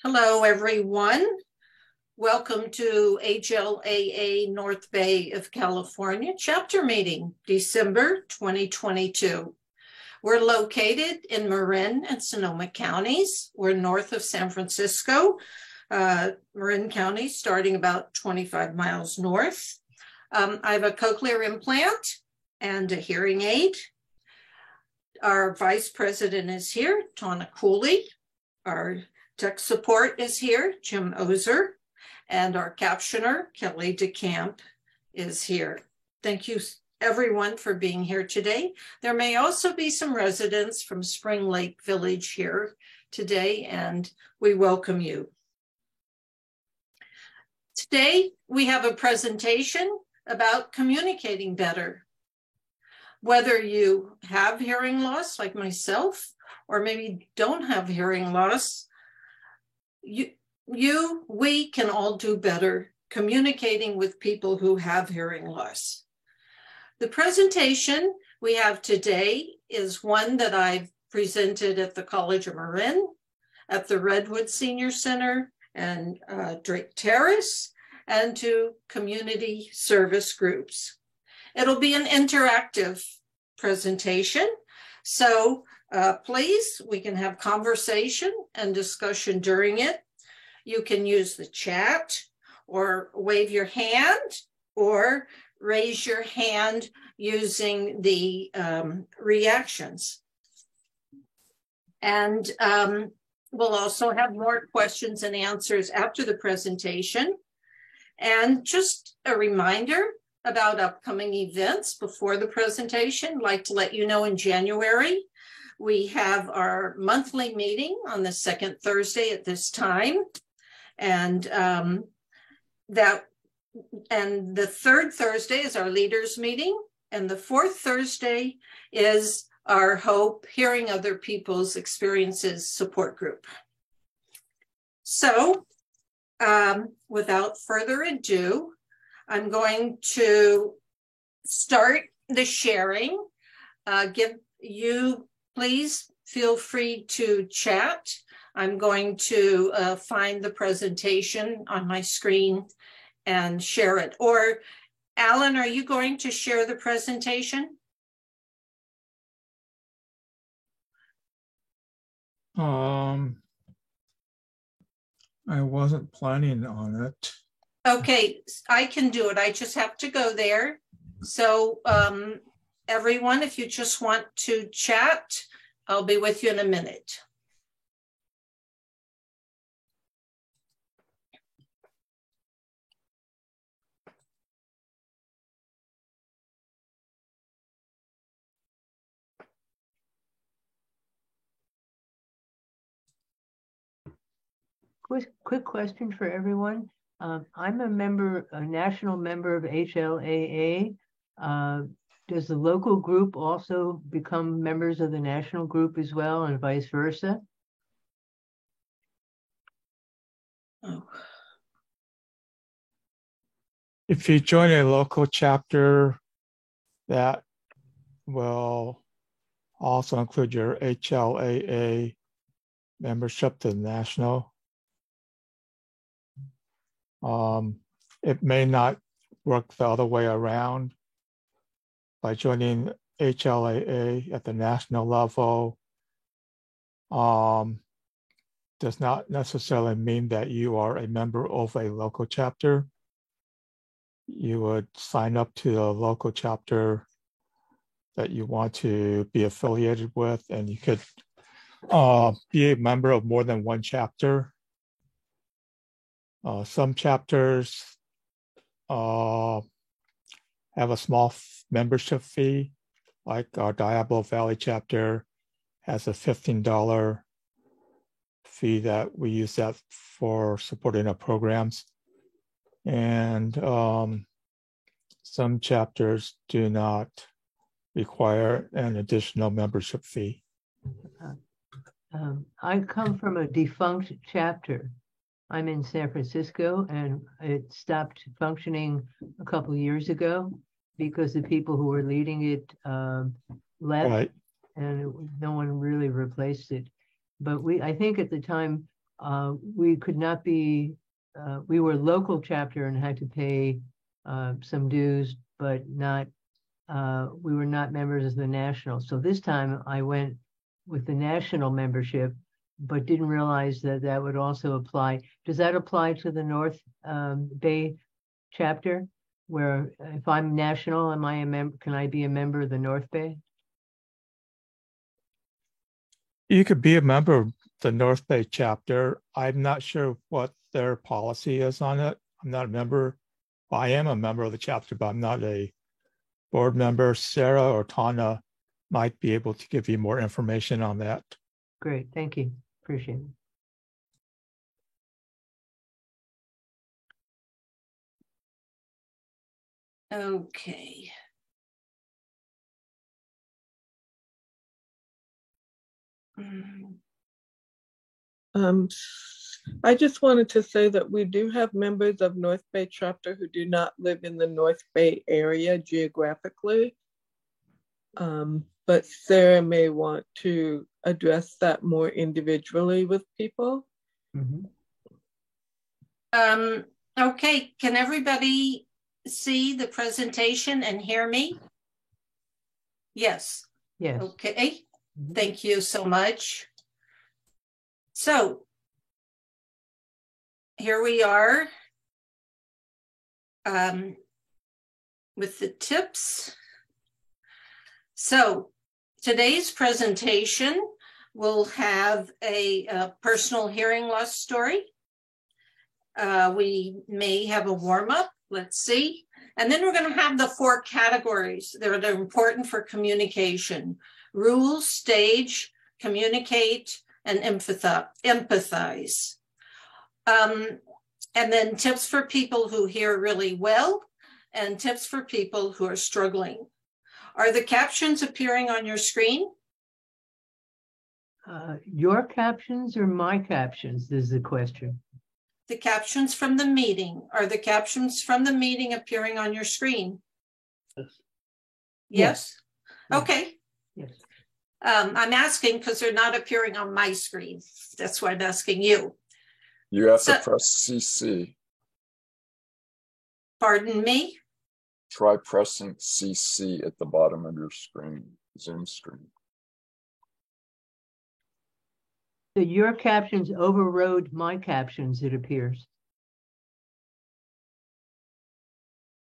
Hello, everyone. Welcome to HLAA North Bay of California chapter meeting, December 2022. We're located in Marin and Sonoma counties. We're north of San Francisco, Marin County, starting about 25 miles north. I have a cochlear implant and a hearing aid. Our vice president is here, Tana Cooley. Our tech support is here, Jim Ozer, and our captioner, Kelly DeCamp, is here. Thank you, everyone, for being here today. There may also be some residents from Spring Lake Village here today, and we welcome you. Today, we have a presentation about communicating better. Whether you have hearing loss, like myself, or maybe don't have hearing loss, we can all do better communicating with people who have hearing loss. The presentation we have today is one that I've presented at the College of Marin, at the Redwood Senior Center and Drake Terrace, and to community service groups. It'll be an interactive presentation, so please, we can have conversation and discussion during it. You can use the chat or wave your hand or raise your hand using the reactions. And we'll also have more questions and answers after the presentation. And just a reminder about upcoming events before the presentation. I'd like to let you know in January, we have our monthly meeting on the second Thursday at this time. And the third Thursday is our leaders meeting. And the fourth Thursday is our Hope Hearing Other People's Experiences support group. So without further ado, I'm going to start the sharing. Please feel free to chat. I'm going to find the presentation on my screen and share it. Or Alan, are you going to share the presentation? I wasn't planning on it. Okay, I can do it. I just have to go there. So everyone, if you just want to chat, I'll be with you in a minute. Quick question for everyone. I'm a national member of HLAA. Does the local group also become members of the national group as well, and vice versa? Oh. If you join a local chapter, that will also include your HLAA membership to the national. It may not work the other way around. By joining HLAA at the national level, does not necessarily mean that you are a member of a local chapter. You would sign up to the local chapter that you want to be affiliated with, and you could be a member of more than one chapter. Some chapters have a small membership fee, like our Diablo Valley chapter has a $15 fee that we use that for supporting our programs. And some chapters do not require an additional membership fee. I come from a defunct chapter. I'm in San Francisco, and it stopped functioning a couple of years ago because the people who were leading it left, Right. and no one really replaced it. But I think at the time we could not be, we were local chapter and had to pay some dues, but not, we were not members of the national. So this time I went with the national membership, but didn't realize that that would also apply. Does that apply to the North Bay chapter? Where if I'm national, am I a member? Can I be a member of the North Bay? You could be a member of the North Bay chapter. I'm not sure what their policy is on it. I'm not a member. Well, I am a member of the chapter, but I'm not a board member. Sarah or Tana might be able to give you more information on that. Great, thank you. Appreciate it. Okay. I just wanted to say that we do have members of North Bay chapter who do not live in the North Bay area geographically. But Sarah may want to address that more individually with people. Mm-hmm. Okay, can everybody see the presentation and hear me? Yes. Yes. Okay, thank you so much. So here we are with the tips. So today's presentation will have a personal hearing loss story. We may have a warm-up, let's see. And then we're going to have the 4 categories that are important for communication: rules, stage, communicate, and empathize. And then tips for people who hear really well and tips for people who are struggling. Are the captions appearing on your screen? Your captions or my captions is the question. The captions from the meeting. Are the captions from the meeting appearing on your screen? Yes. Yes? Yes. Okay. Yes. I'm asking because they're not appearing on my screen. That's why I'm asking you. You have to press CC. Pardon me? Try pressing CC at the bottom of your screen, Zoom screen. So your captions overrode my captions, it appears.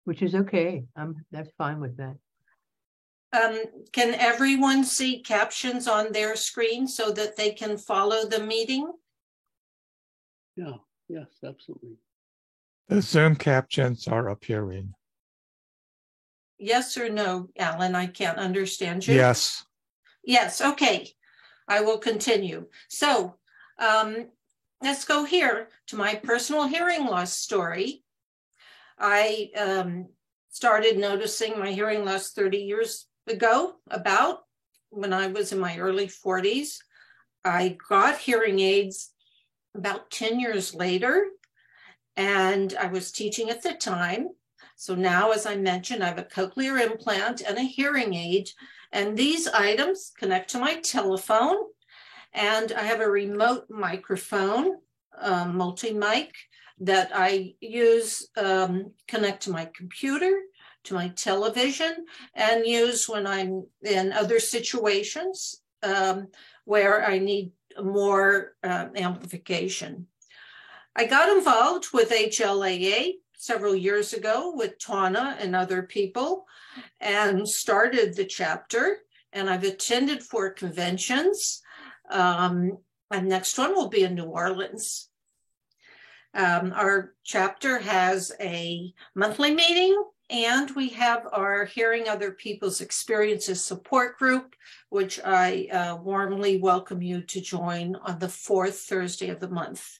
Which is okay. That's fine with that. Can everyone see captions on their screen so that they can follow the meeting? Yeah, yes, absolutely. The Zoom captions are appearing. Yes or no, Alan? I can't understand you. Yes. Yes, okay. I will continue. So let's go here to my personal hearing loss story. I started noticing my hearing loss 30 years ago, about when I was in my early 40s. I got hearing aids about 10 years later, and I was teaching at the time. So now, as I mentioned, I have a cochlear implant and a hearing aid, and these items connect to my telephone, and I have a remote microphone, multi-mic, that I use, connect to my computer, to my television, and use when I'm in other situations where I need more amplification. I got involved with HLAA several years ago with Tana and other people and started the chapter, and I've attended 4 conventions. And next one will be in New Orleans. Our chapter has a monthly meeting, and we have our Hearing Other People's Experiences support group, which I warmly welcome you to join on the 4th Thursday of the month.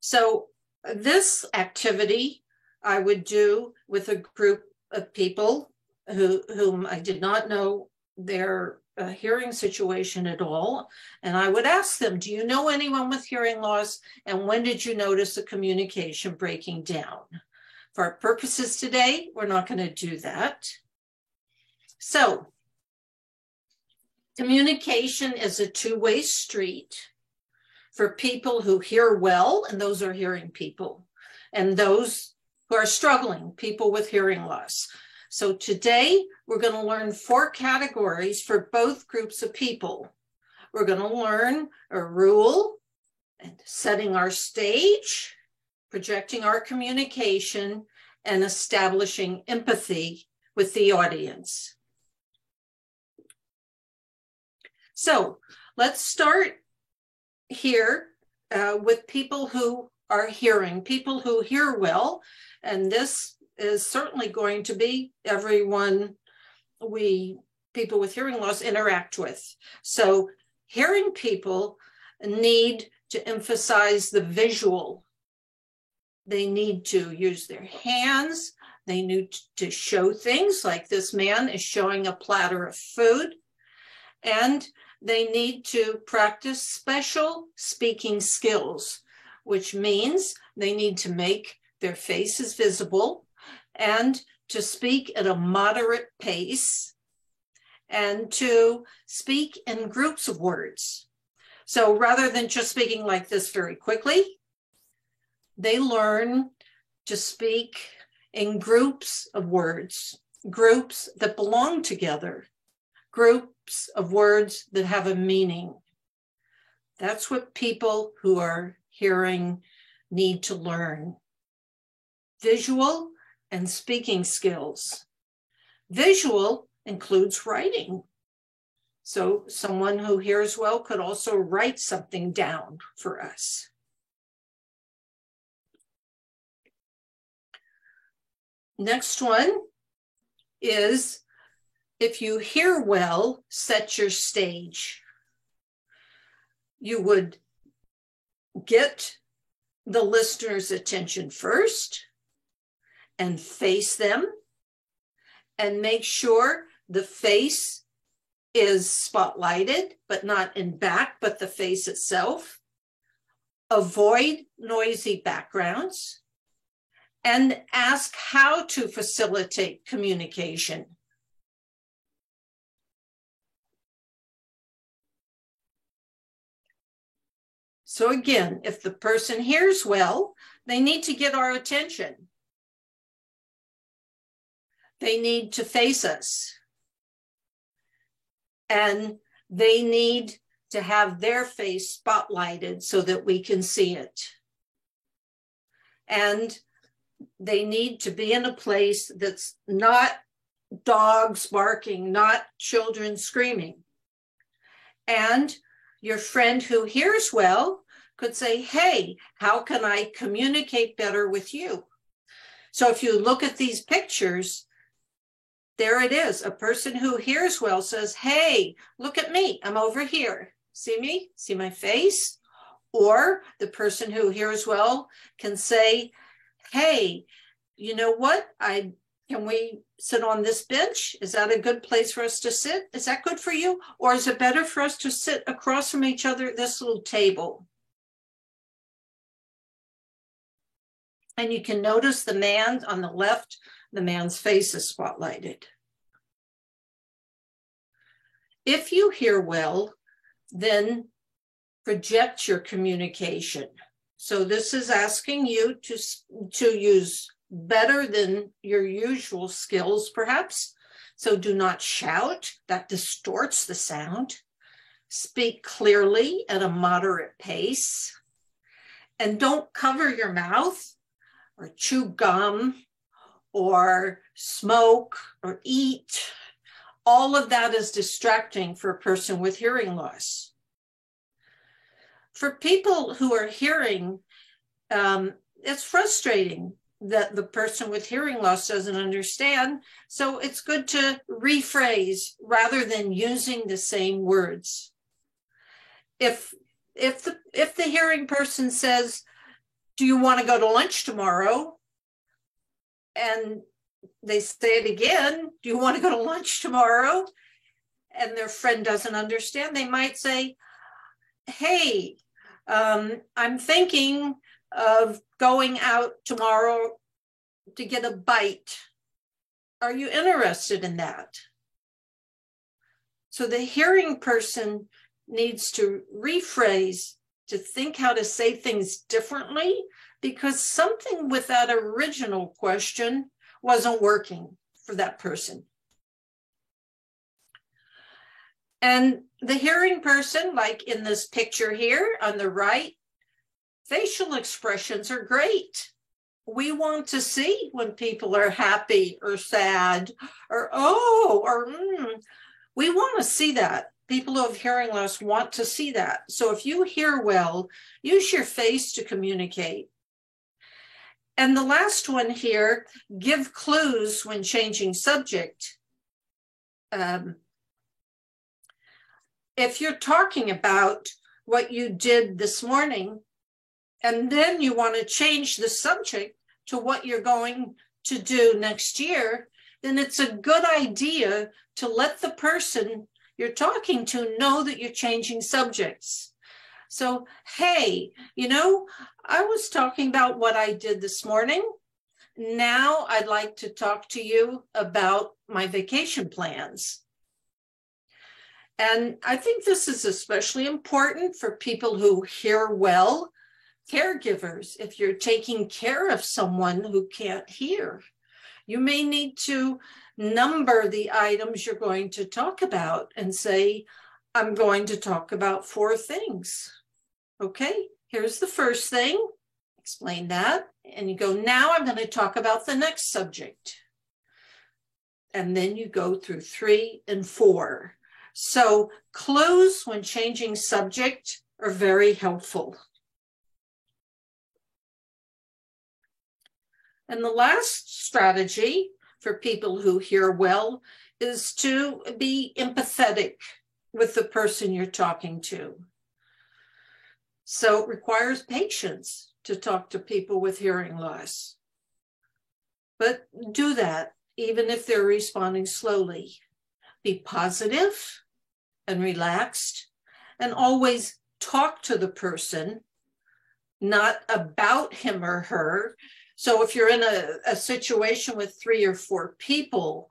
So this activity I would do with a group of people whom I did not know their hearing situation at all. And I would ask them, do you know anyone with hearing loss? And when did you notice the communication breaking down? For our purposes today, we're not going to do that. So communication is a two-way street. for people who hear well, and those are hearing people, and those who are struggling, people with hearing loss. So today we're going to learn 4 categories for both groups of people. We're going to learn a rule, and setting our stage, projecting our communication, and establishing empathy with the audience. So let's start here with people who are hearing, people who hear well, and this is certainly going to be everyone people with hearing loss interact with. So hearing people need to emphasize the visual. They need to use their hands. They need to show things like this man is showing a platter of food. And they need to practice special speaking skills, which means they need to make their faces visible and to speak at a moderate pace and to speak in groups of words. So rather than just speaking like this very quickly, they learn to speak in groups of words, groups that belong together, groups of words that have a meaning. That's what people who are hearing need to learn. Visual and speaking skills. Visual includes writing. So someone who hears well could also write something down for us. Next one is, if you hear well, set your stage. You would get the listener's attention first and face them and make sure the face is spotlighted, but not in back, but the face itself. Avoid noisy backgrounds and ask how to facilitate communication. So again, if the person hears well, they need to get our attention. They need to face us. And they need to have their face spotlighted so that we can see it. And they need to be in a place that's not dogs barking, not children screaming. And your friend who hears well could say, hey, how can I communicate better with you? So if you look at these pictures, there it is. A person who hears well says, hey, look at me. I'm over here. See me? See my face? Or the person who hears well can say, hey, you know what? Can we sit on this bench? Is that a good place for us to sit? Is that good for you? Or is it better for us to sit across from each other at this little table? And you can notice the man on the left, the man's face is spotlighted. If you hear well, then project your communication. So this is asking you to use better than your usual skills, perhaps. So do not shout, that distorts the sound. Speak clearly at a moderate pace. And don't cover your mouth or chew gum or smoke or eat. All of that is distracting for a person with hearing loss. For people who are hearing, it's frustrating that the person with hearing loss doesn't understand. So it's good to rephrase rather than using the same words. If the hearing person says, do you want to go to lunch tomorrow? And they say it again, do you want to go to lunch tomorrow? And their friend doesn't understand. They might say, hey, I'm thinking of going out tomorrow to get a bite. Are you interested in that? So the hearing person needs to rephrase to think how to say things differently, because something with that original question wasn't working for that person. And the hearing person, like in this picture here on the right, facial expressions are great. We want to see when people are happy or sad or oh, or we want to see that. People who have hearing loss want to see that. So if you hear well, use your face to communicate. And the last one here, give clues when changing subject. If you're talking about what you did this morning, and then you want to change the subject to what you're going to do next year, then it's a good idea to let the person you're talking to know that you're changing subjects. So, hey, you know, I was talking about what I did this morning. Now I'd like to talk to you about my vacation plans. And I think this is especially important for people who hear well, caregivers. If you're taking care of someone who can't hear, you may need to number the items you're going to talk about and say, I'm going to talk about 4 things. Okay, here's the first thing, explain that, and you go, now I'm going to talk about the next subject. And then you go through 3 and 4. So clues when changing subject are very helpful. And the last strategy for people who hear well is to be empathetic with the person you're talking to. So it requires patience to talk to people with hearing loss. But do that, even if they're responding slowly. Be positive and relaxed, and always talk to the person, not about him or her. So if you're in a situation with 3 or 4 people,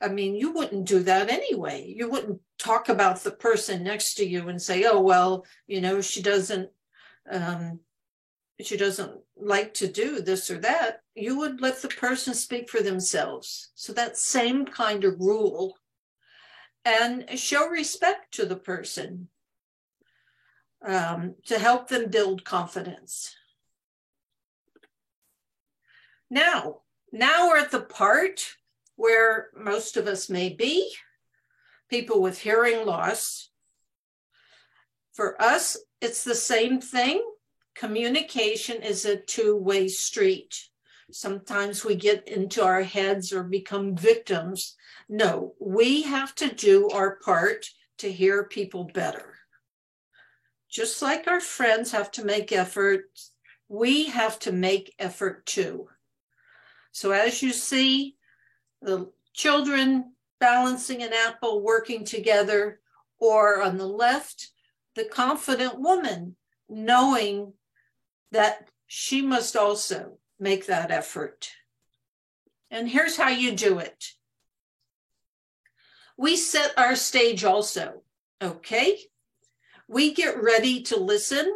I mean, you wouldn't do that anyway. You wouldn't talk about the person next to you and say, oh, well, you know, she doesn't like to do this or that. You would let the person speak for themselves. So that same kind of rule. And show respect to the person to help them build confidence. Now we're at the part where most of us may be, people with hearing loss. For us, it's the same thing. Communication is a 2-way street. Sometimes we get into our heads or become victims. No, we have to do our part to hear people better. Just like our friends have to make effort, we have to make effort too. So as you see, the children balancing an apple, working together, or on the left, the confident woman knowing that she must also make that effort. And here's how you do it. We set our stage also, okay? We get ready to listen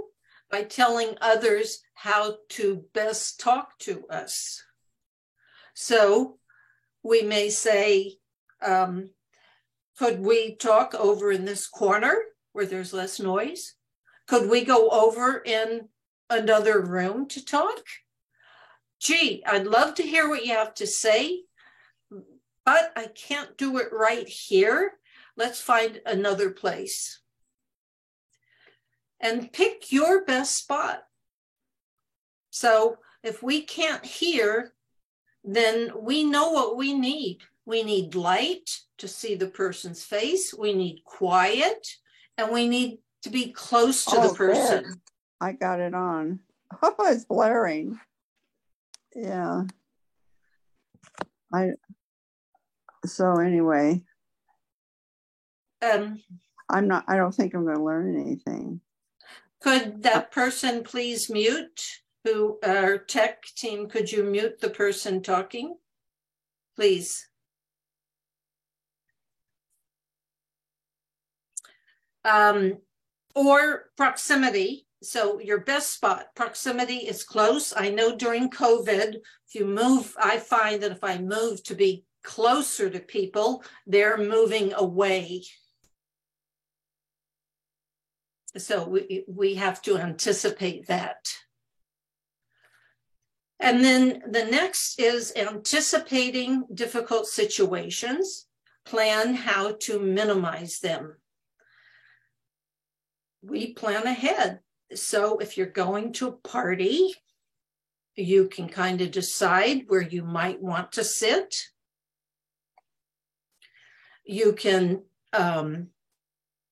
by telling others how to best talk to us. So we may say, could we talk over in this corner where there's less noise? Could we go over in another room to talk? Gee, I'd love to hear what you have to say, but I can't do it right here. Let's find another place. And pick your best spot. So if we can't hear, then we know what we need. We need light to see the person's face. We need quiet, and we need to be close to the person. There. I got it on. Oh, it's blaring. Yeah. So anyway, I don't think I'm going to learn anything. Could that person please mute? Our tech team, could you mute the person talking? Please. Or proximity. So your best spot, proximity is close. I know during COVID, if you move, I find that if I move to be closer to people, they're moving away. So we have to anticipate that. And then the next is anticipating difficult situations, plan how to minimize them. We plan ahead. So if you're going to a party, you can kind of decide where you might want to sit. You can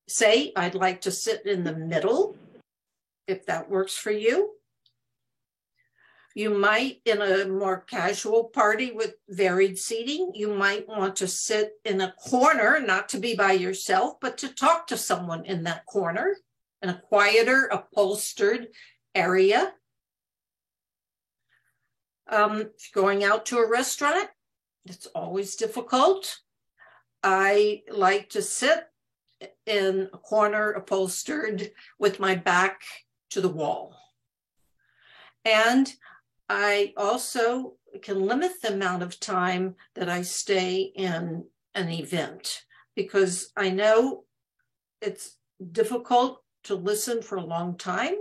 say, I'd like to sit in the middle, if that works for you. You might, in a more casual party with varied seating, you might want to sit in a corner, not to be by yourself, but to talk to someone in that corner, in a quieter, upholstered area. If you're going out to a restaurant, it's always difficult. I like to sit in a corner, upholstered, with my back to the wall. And I also can limit the amount of time that I stay in an event, because I know it's difficult to listen for a long time,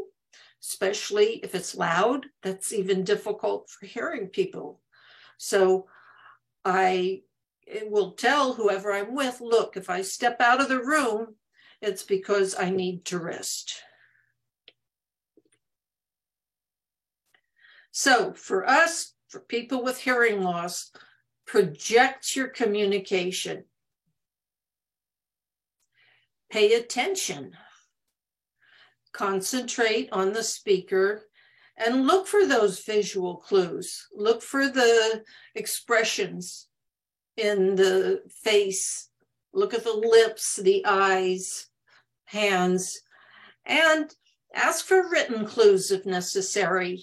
especially if it's loud. That's even difficult for hearing people. So I will tell whoever I'm with, look, if I step out of the room, it's because I need to rest. So for us, for people with hearing loss, project your communication. Pay attention. Concentrate on the speaker and look for those visual clues. Look for the expressions in the face. Look at the lips, the eyes, hands, and ask for written clues if necessary.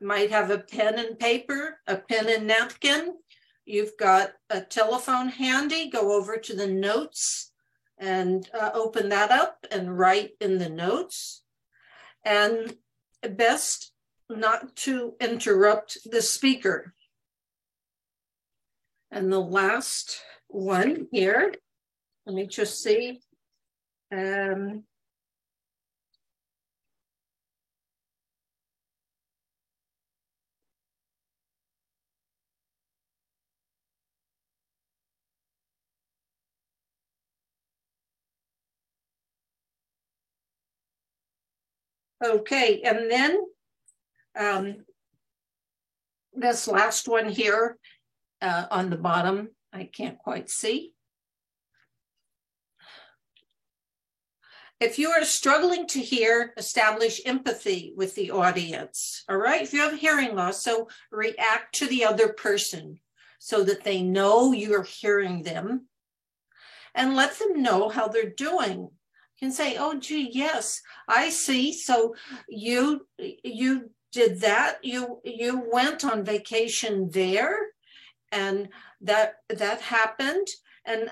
Might have a pen and paper, a pen and napkin. You've got a telephone handy, go over to the notes and open that up and write in the notes. And best not to interrupt the speaker. And the last one here, let me just see. Okay, and then this last one here on the bottom, I can't quite see. If you are struggling to hear, establish empathy with the audience, all right? If you have hearing loss, so react to the other person so that they know you're hearing them, and let them know how they're doing. You can say, oh, gee, yes, I see. So you did that. You went on vacation there, and that happened. And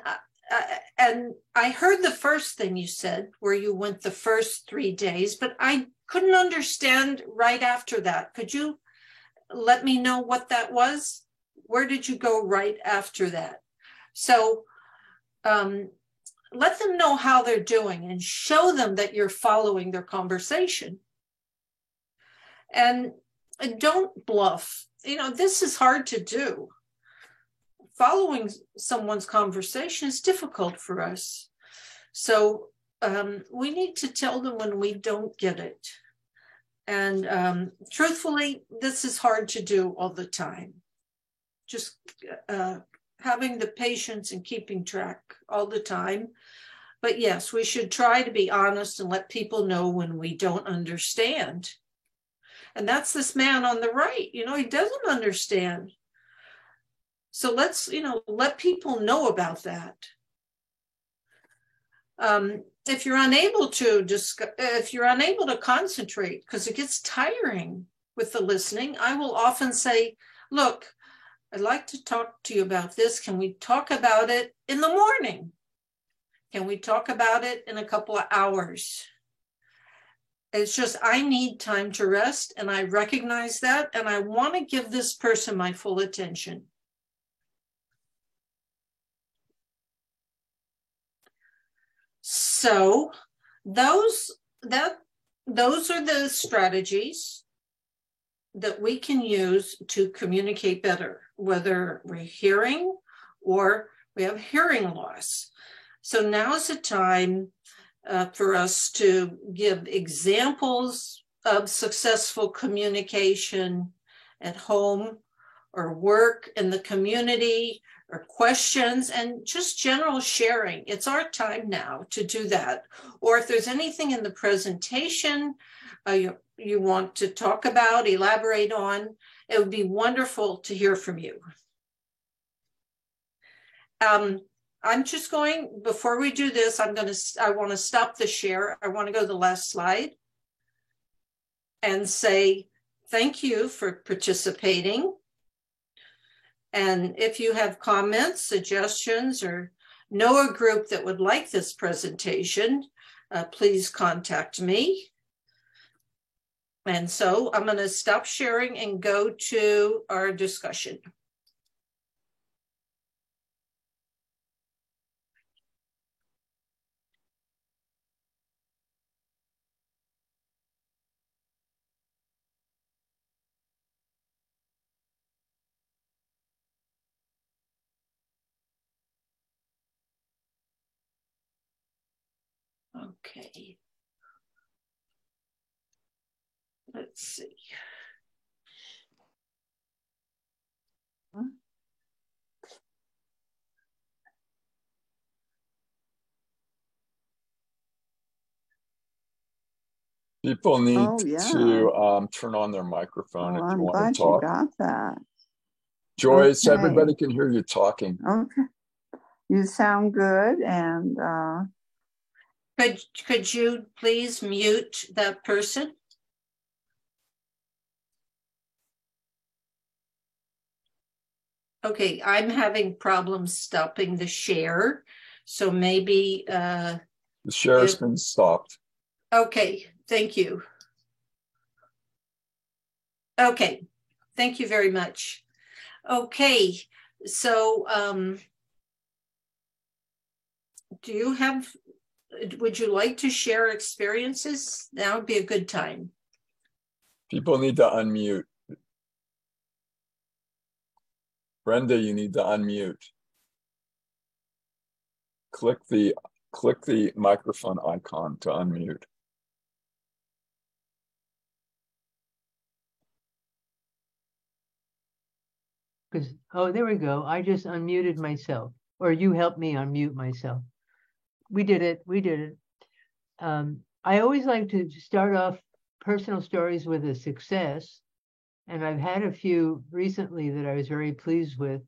I heard the first thing you said, where you went the first 3 days, but I couldn't understand right after that. Could you let me know what that was? Where did you go right after that? So let them know how they're doing and show them that you're following their conversation. And don't bluff. You know, this is hard to do. Following someone's conversation is difficult for us. So we need to tell them when we don't get it. And truthfully, this is hard to do all the time. Just having the patience and keeping track all the time. But yes, we should try to be honest and let people know when we don't understand. And that's this man on the right, you know, he doesn't understand. So let's, you know, let people know about that. If you're unable to concentrate, because it gets tiring with the listening, I will often say, look, I'd like to talk to you about this. Can we talk about it in the morning? Can we talk about it in a couple of hours? It's just, I need time to rest, and I recognize that, and I want to give this person my full attention. So those are the strategies that we can use to communicate better, whether we're hearing or we have hearing loss. So now is the time for us to give examples of successful communication at home or work in the community, or questions and just general sharing. It's our time now to do that. Or if there's anything in the presentation you want to talk about, elaborate on, it would be wonderful to hear from you. I'm just going, before we do this, I want to stop the share. I want to go to the last slide and say thank you for participating. And if you have comments, suggestions, or know a group that would like this presentation, please contact me. And so I'm going to stop sharing and go to our discussion. Okay. Let's see. People need yeah. to turn on their microphone if you I'm want glad to talk. you got that. Joyce, Okay. everybody can hear you talking. Okay. You sound good, and Could you please mute that person? Okay, I'm having problems stopping the share, so maybe The share's been stopped. Okay, thank you. Okay, thank you very much. Okay, so would you like to share experiences? That would be a good time. People need to unmute. Brenda, you need to unmute. Click the microphone icon to unmute. Oh, there we go. I just unmuted myself, or you helped me unmute myself. We did it. We did it. I always like to start off personal stories with a success, and I've had a few recently that I was very pleased with.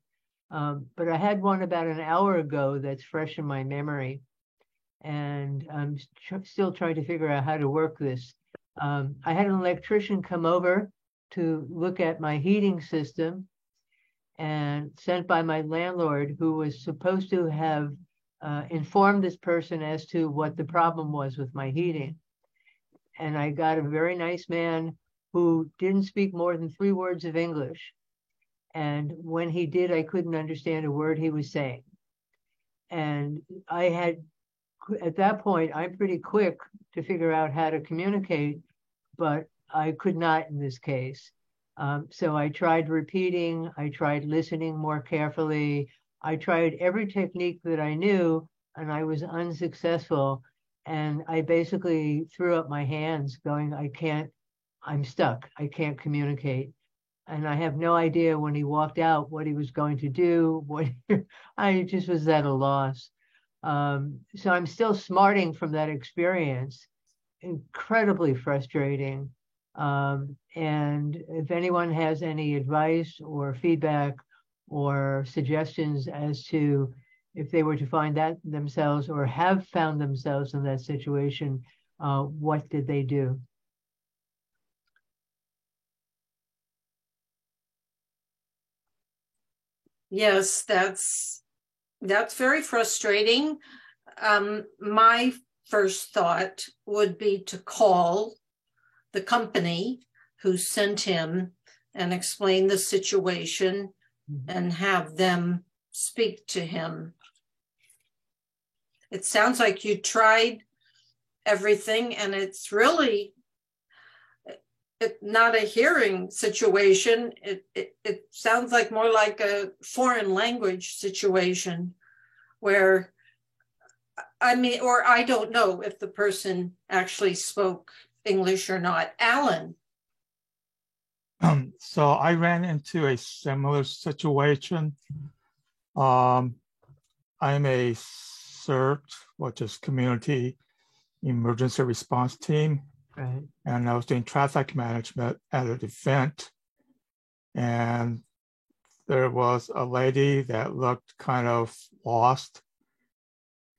But I had one about an hour ago that's fresh in my memory, and I'm still trying to figure out how to work this. I had an electrician come over to look at my heating system, and sent by my landlord, who was supposed to have informed this person as to what the problem was with my heating. And I got a very nice man who didn't speak more than 3 words of English. And when he did, I couldn't understand a word he was saying. And I had, at that point, I'm pretty quick to figure out how to communicate, but I could not in this case. So I tried repeating, I tried listening more carefully. I tried every technique that I knew, and I was unsuccessful. And I basically threw up my hands going, I'm stuck. I can't communicate. And I have no idea when he walked out what he was going to do. I just was at a loss. So I'm still smarting from that experience. Incredibly frustrating. And if anyone has any advice or feedback or suggestions as to if they were to find that themselves or have found themselves in that situation, what did they do? Yes, that's very frustrating. My first thought would be to call the company who sent him and explain the situation and have them speak to him. It sounds like you tried everything, and it's really not a hearing situation. It sounds like more like a foreign language situation where, I mean, or I don't know if the person actually spoke English or not. Alan. So I ran into a similar situation. I'm a CERT, which is Community Emergency Response Team. Right. And I was doing traffic management at an event. And there was a lady that looked kind of lost,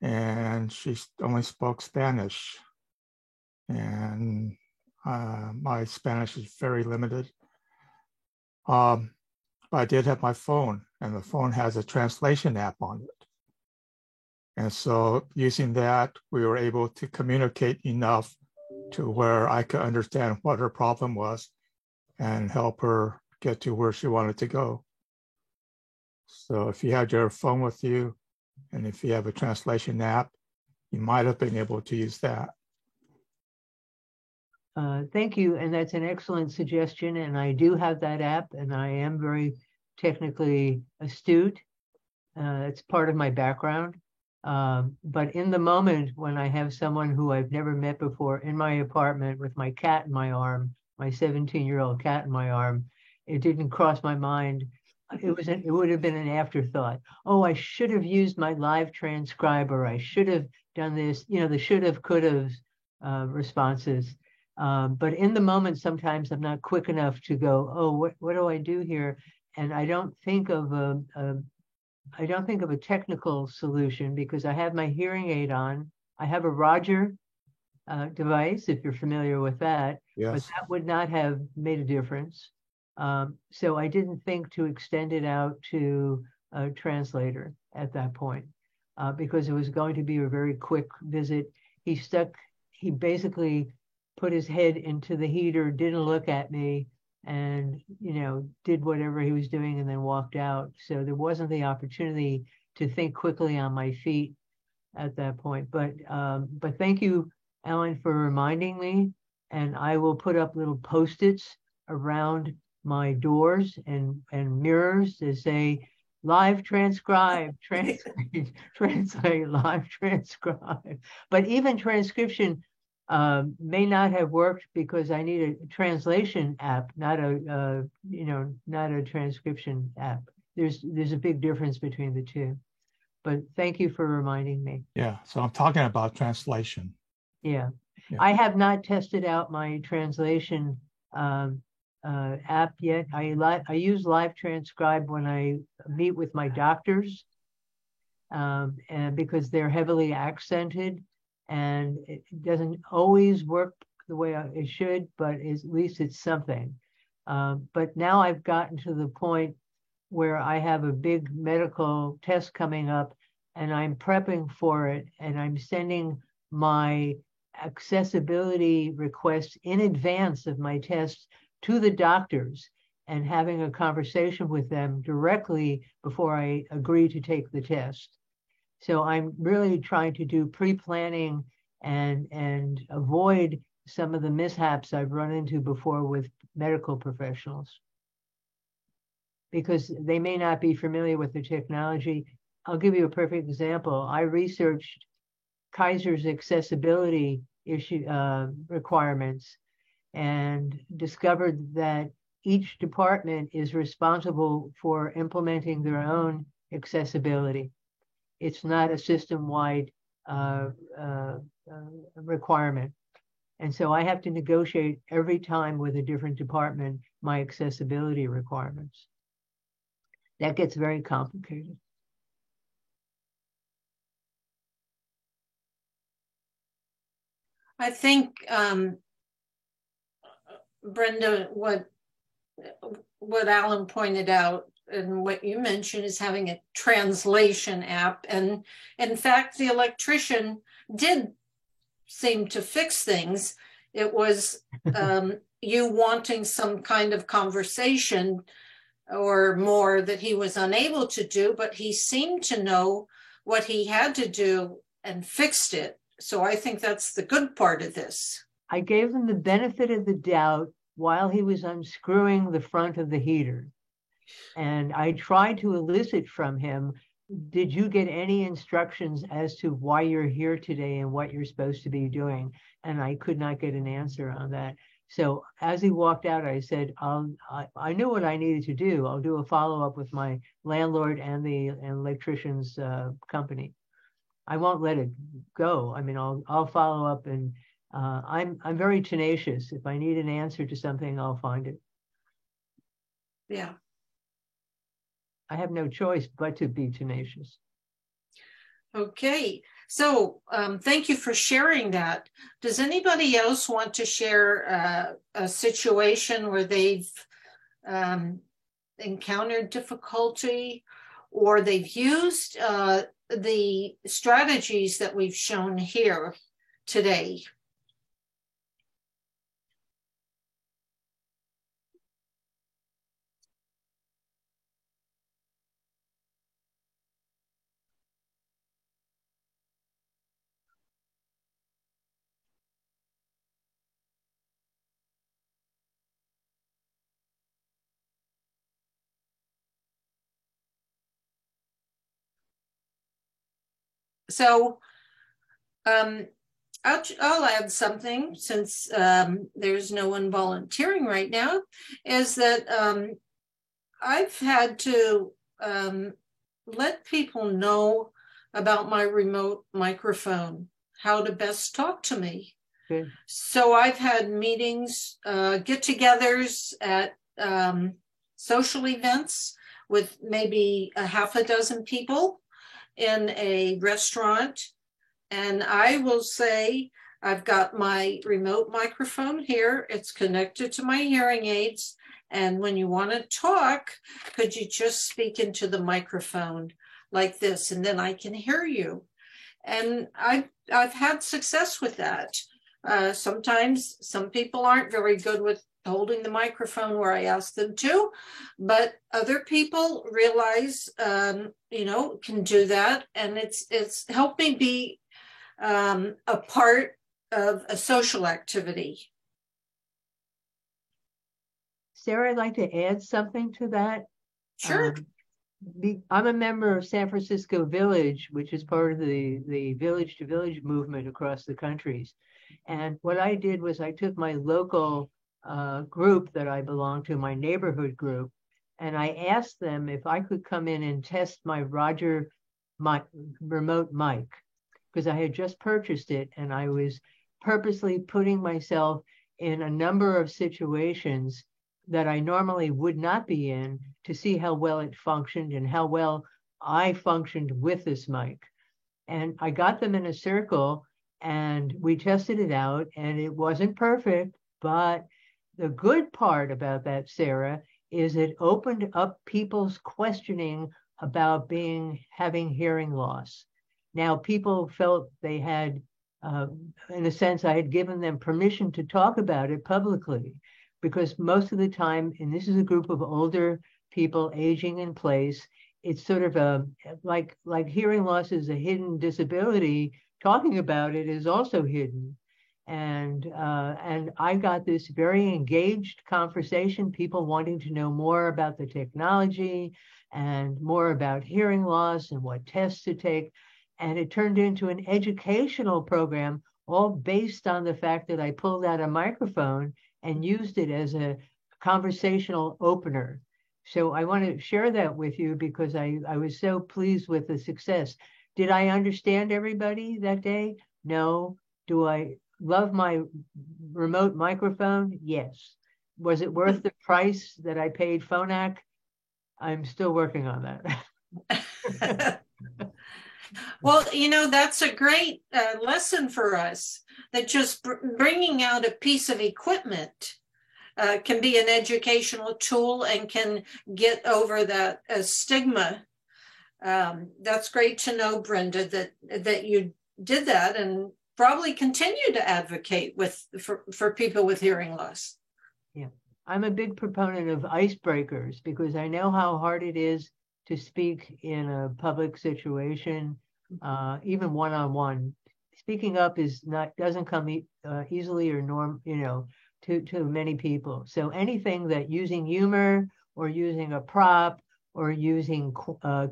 and she only spoke Spanish. And my Spanish is very limited. But I did have my phone, and the phone has a translation app on it. And so using that, we were able to communicate enough to where I could understand what her problem was and help her get to where she wanted to go. So if you had your phone with you, and if you have a translation app, you might have been able to use that. Thank you, and that's an excellent suggestion, and I do have that app, and I am very technically astute. It's part of my background. But in the moment when I have someone who I've never met before in my apartment with my cat in my arm, my 17-year-old cat in my arm, it didn't cross my mind. It would have been an afterthought. Oh, I should have used my live transcriber. I should have done this, you know, the should have, could have responses. But in the moment, sometimes I'm not quick enough to go, oh, what do I do here? And I don't think of a technical solution because I have my hearing aid on. I have a Roger device, if you're familiar with that, Yes. but that would not have made a difference. So I didn't think to extend it out to a translator at that point because it was going to be a very quick visit. He basically put his head into the heater, didn't look at me, and, you know, did whatever he was doing and then walked out. So there wasn't the opportunity to think quickly on my feet at that point. But thank you, Alan, for reminding me. And I will put up little Post-its around my doors and mirrors to say, live transcribe, translate, live transcribe. But even transcription may not have worked because I need a translation app, not a transcription app. There's a big difference between the two. But thank you for reminding me. Yeah, so I'm talking about translation. Yeah. Yeah. I have not tested out my translation app yet. I use Live Transcribe when I meet with my doctors, and because they're heavily accented. And it doesn't always work the way it should, but at least it's something. But now I've gotten to the point where I have a big medical test coming up and I'm prepping for it, and I'm sending my accessibility requests in advance of my test to the doctors and having a conversation with them directly before I agree to take the test. So I'm really trying to do pre-planning and avoid some of the mishaps I've run into before with medical professionals, because they may not be familiar with the technology. I'll give you a perfect example. I researched Kaiser's accessibility requirements and discovered that each department is responsible for implementing their own accessibility. It's not a system-wide requirement. And so I have to negotiate every time with a different department my accessibility requirements. That gets very complicated. I think, Brenda, what Alan pointed out and what you mentioned is having a translation app. And in fact, the electrician did seem to fix things. It was you wanting some kind of conversation or more that he was unable to do, but he seemed to know what he had to do and fixed it. So I think that's the good part of this. I gave him the benefit of the doubt while he was unscrewing the front of the heater. And I tried to elicit from him, did you get any instructions as to why you're here today and what you're supposed to be doing? And I could not get an answer on that. So as he walked out, I said, I knew what I needed to do. I'll do a follow-up with my landlord and the electrician's company. I won't let it go. I mean, I'll follow up, and I'm very tenacious. If I need an answer to something, I'll find it. Yeah. I have no choice but to be tenacious. Okay, so thank you for sharing that. Does anybody else want to share a situation where they've encountered difficulty, or they've used the strategies that we've shown here today? So I'll add something, since there's no one volunteering right now, is that I've had to let people know about my remote microphone, how to best talk to me. Good. So I've had meetings, get-togethers at social events with maybe a half a dozen people in a restaurant. And I will say, I've got my remote microphone here. It's connected to my hearing aids. And when you want to talk, could you just speak into the microphone like this, and then I can hear you. And I've had success with that. Sometimes some people aren't very good with holding the microphone where I ask them to, but other people realize, can do that. And it's helped me be a part of a social activity. Sarah, I'd like to add something to that. Sure. I'm a member of San Francisco Village, which is part of the Village to Village movement across the countries. And what I did was I took my local group that I belong to, my neighborhood group, and I asked them if I could come in and test my remote mic, because I had just purchased it, and I was purposely putting myself in a number of situations that I normally would not be in to see how well it functioned and how well I functioned with this mic. And I got them in a circle and we tested it out, and it wasn't perfect, but the good part about that, Sarah, is it opened up people's questioning about having hearing loss. Now, people felt they had, in a sense, I had given them permission to talk about it publicly, because most of the time, and this is a group of older people aging in place, it's sort of like hearing loss is a hidden disability. Talking about it is also hidden. And I got this very engaged conversation, people wanting to know more about the technology and more about hearing loss and what tests to take. And it turned into an educational program, all based on the fact that I pulled out a microphone and used it as a conversational opener. So I want to share that with you because I was so pleased with the success. Did I understand everybody that day? No. Do I love my remote microphone? Yes. Was it worth the price that I paid Phonak? I'm still working on that. Well, that's a great lesson for us, that just bringing out a piece of equipment can be an educational tool and can get over that stigma. That's great to know, Brenda, that you did that, and probably continue to advocate for people with hearing loss. Yeah, I'm a big proponent of icebreakers because I know how hard it is to speak in a public situation, even one-on-one. Speaking up doesn't come easily or to many people. So anything that using humor or using a prop or using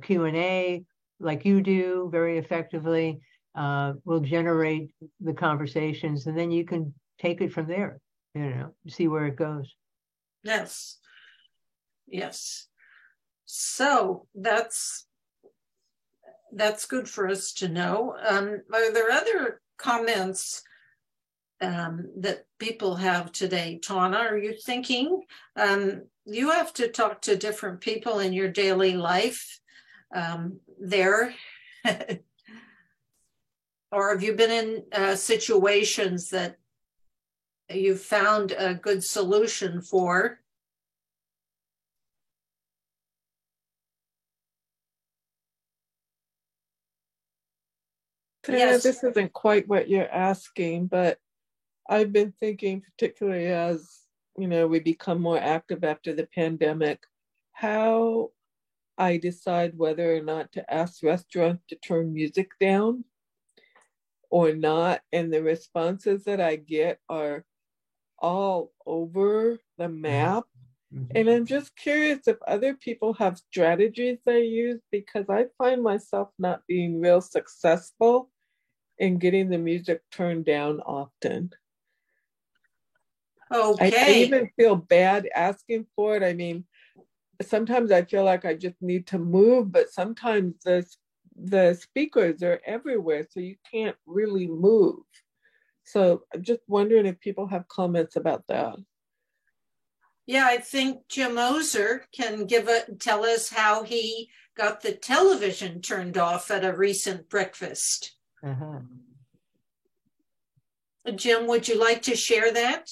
Q&A like you do very effectively will generate the conversations, and then you can take it from there, see where it goes. Yes. Yes. So that's good for us to know. Are there other comments that people have today? Tawna, are you thinking you have to talk to different people in your daily life there? Or have you been in situations that you've found a good solution for? Yes. This isn't quite what you're asking, but I've been thinking, particularly as, we become more active after the pandemic, how I decide whether or not to ask restaurants to turn music down or not. And the responses that I get are all over the map. And I'm just curious if other people have strategies they use, because I find myself not being real successful in getting the music turned down often. Okay. I even feel bad asking for it. I mean, sometimes I feel like I just need to move, but sometimes the speakers are everywhere, so you can't really move. So I'm just wondering if people have comments about that. Yeah, I think Jim Ozer can tell us how he got the television turned off at a recent breakfast. Jim, would you like to share that?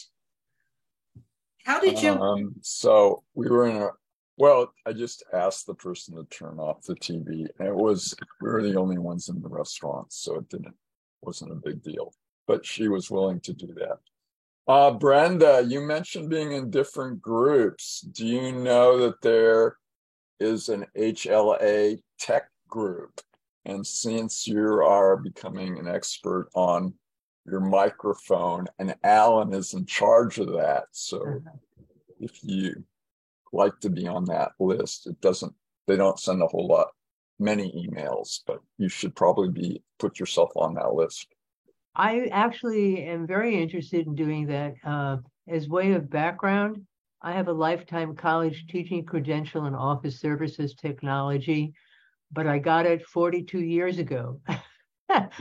How did you? So we were I just asked the person to turn off the TV, and we were the only ones in the restaurant, so it wasn't a big deal, but she was willing to do that. Brenda, you mentioned being in different groups. Do you know that there is an HLA tech group? And since you are becoming an expert on your microphone, and Alan is in charge of that, so if you like to be on that list, they don't send a whole many emails, but you should probably put yourself on that list. I actually am very interested in doing that. As way of background, I have a lifetime college teaching credential in office services technology, but I got it 42 years ago.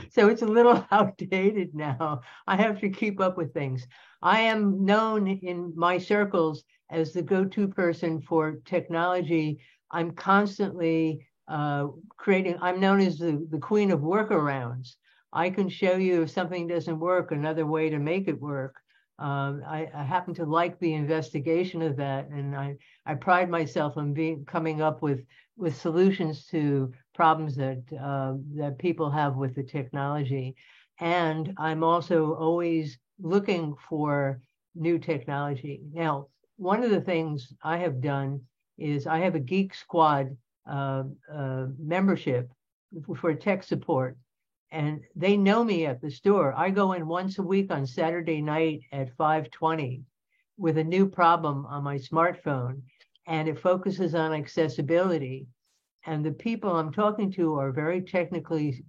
So it's a little outdated now. I have to keep up with things. I am known in my circles as the go-to person for technology. I'm constantly I'm known as the queen of workarounds. I can show you if something doesn't work, another way to make it work. I happen to like the investigation of that, and I pride myself on coming up with solutions to problems that people have with the technology. And I'm also always looking for new technology. Now, one of the things I have done is I have a Geek Squad membership for tech support. And they know me at the store. I go in once a week on Saturday night at 5:20 with a new problem on my smartphone, and it focuses on accessibility. And the people I'm talking to are very technically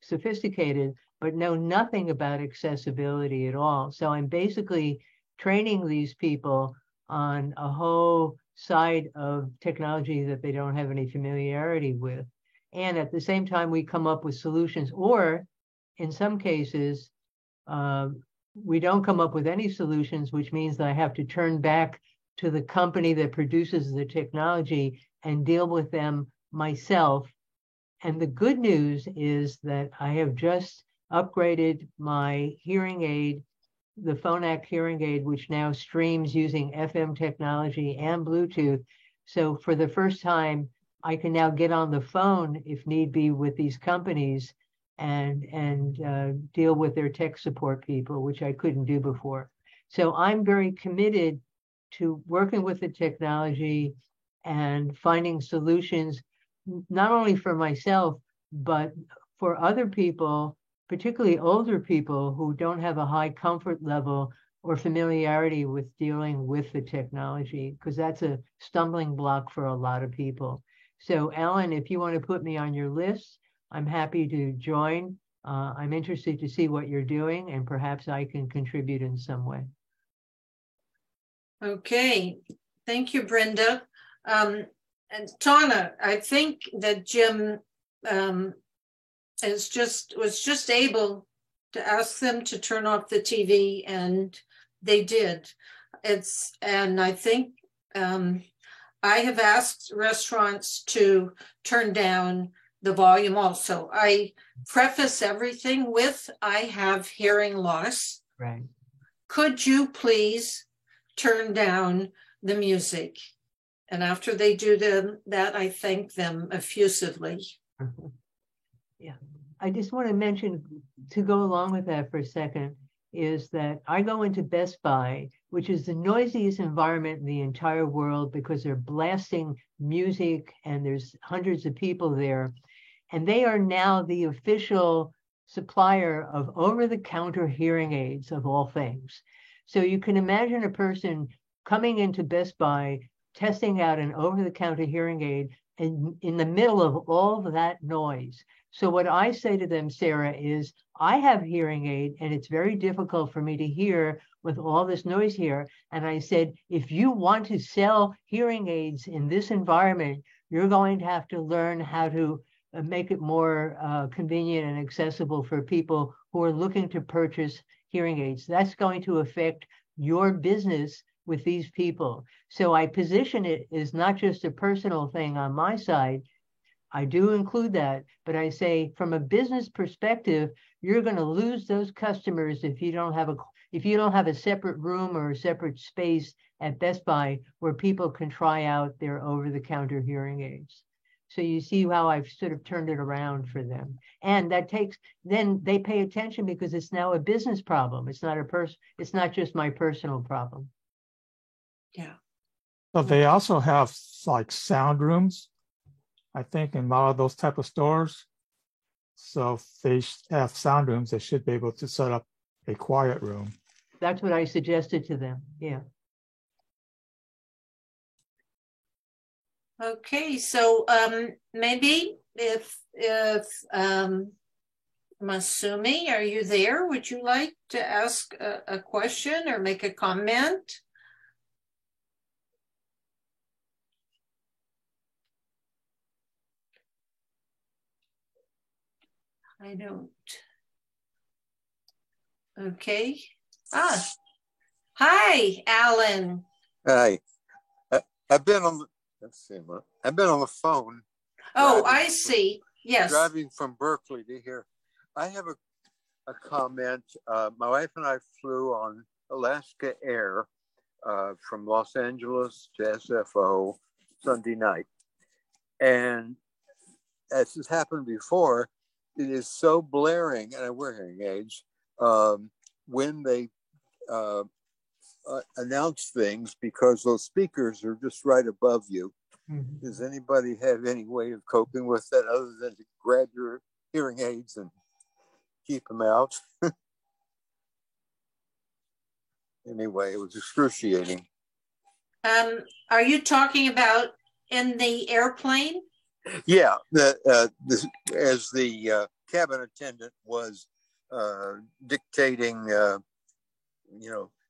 sophisticated, but know nothing about accessibility at all. So I'm basically training these people on a whole side of technology that they don't have any familiarity with. And at the same time, we come up with solutions, or in some cases, we don't come up with any solutions, which means that I have to turn back to the company that produces the technology and deal with them myself. And the good news is that I have just upgraded my hearing aid, the Phonak hearing aid, which now streams using FM technology and Bluetooth. So for the first time, I can now get on the phone if need be with these companies and deal with their tech support people, which I couldn't do before. So I'm very committed to working with the technology and finding solutions, not only for myself, but for other people, particularly older people who don't have a high comfort level or familiarity with dealing with the technology, because that's a stumbling block for a lot of people. So Alan, if you want to put me on your list, I'm happy to join. I'm interested to see what you're doing, and perhaps I can contribute in some way. Okay, thank you, Brenda. And Tana, I think that Jim was just able to ask them to turn off the TV, and they did. And I think I have asked restaurants to turn down the volume also. I preface everything with, I have hearing loss. Right. Could you please turn down the music? And after they do that, I thank them effusively. Yeah. I just want to mention, to go along with that for a second, is that I go into Best Buy, which is the noisiest environment in the entire world because they're blasting music and there's hundreds of people there. And they are now the official supplier of over-the-counter hearing aids of all things. So you can imagine a person coming into Best Buy, testing out an over-the-counter hearing aid in the middle of all of that noise. So what I say to them, Sarah, is I have hearing aid and it's very difficult for me to hear with all this noise here. And I said, if you want to sell hearing aids in this environment, you're going to have to learn how to make it more convenient and accessible for people who are looking to purchase hearing aids. That's going to affect your business with these people. So I position it as not just a personal thing on my side. I do include that, but I say from a business perspective, you're going to lose those customers if you don't have a separate room or a separate space at Best Buy where people can try out their over-the-counter hearing aids. So you see how I've sort of turned it around for them. And that then they pay attention because it's now a business problem. It's not just my personal problem. Yeah. So they also have like sound rooms, I think, in a lot of those type of stores. So if they have sound rooms, they should be able to set up a quiet room. That's what I suggested to them. Yeah. Okay, so maybe if Masumi, are you there? Would you like to ask a question or make a comment? I don't. Okay. Hi, Alan. Hi. I've been on. Let's see. I've been on the phone. Oh, I see. Yes. Driving from Berkeley to here. I have a comment. My wife and I flew on Alaska Air from Los Angeles to SFO Sunday night, and as has happened before, it is so blaring, and I wear hearing aids when they announce things because those speakers are just right above you. Mm-hmm. Does anybody have any way of coping with that other than to grab your hearing aids and keep them out? Anyway, it was excruciating. Are you talking about in the airplane? Yeah, as the cabin attendant was dictating,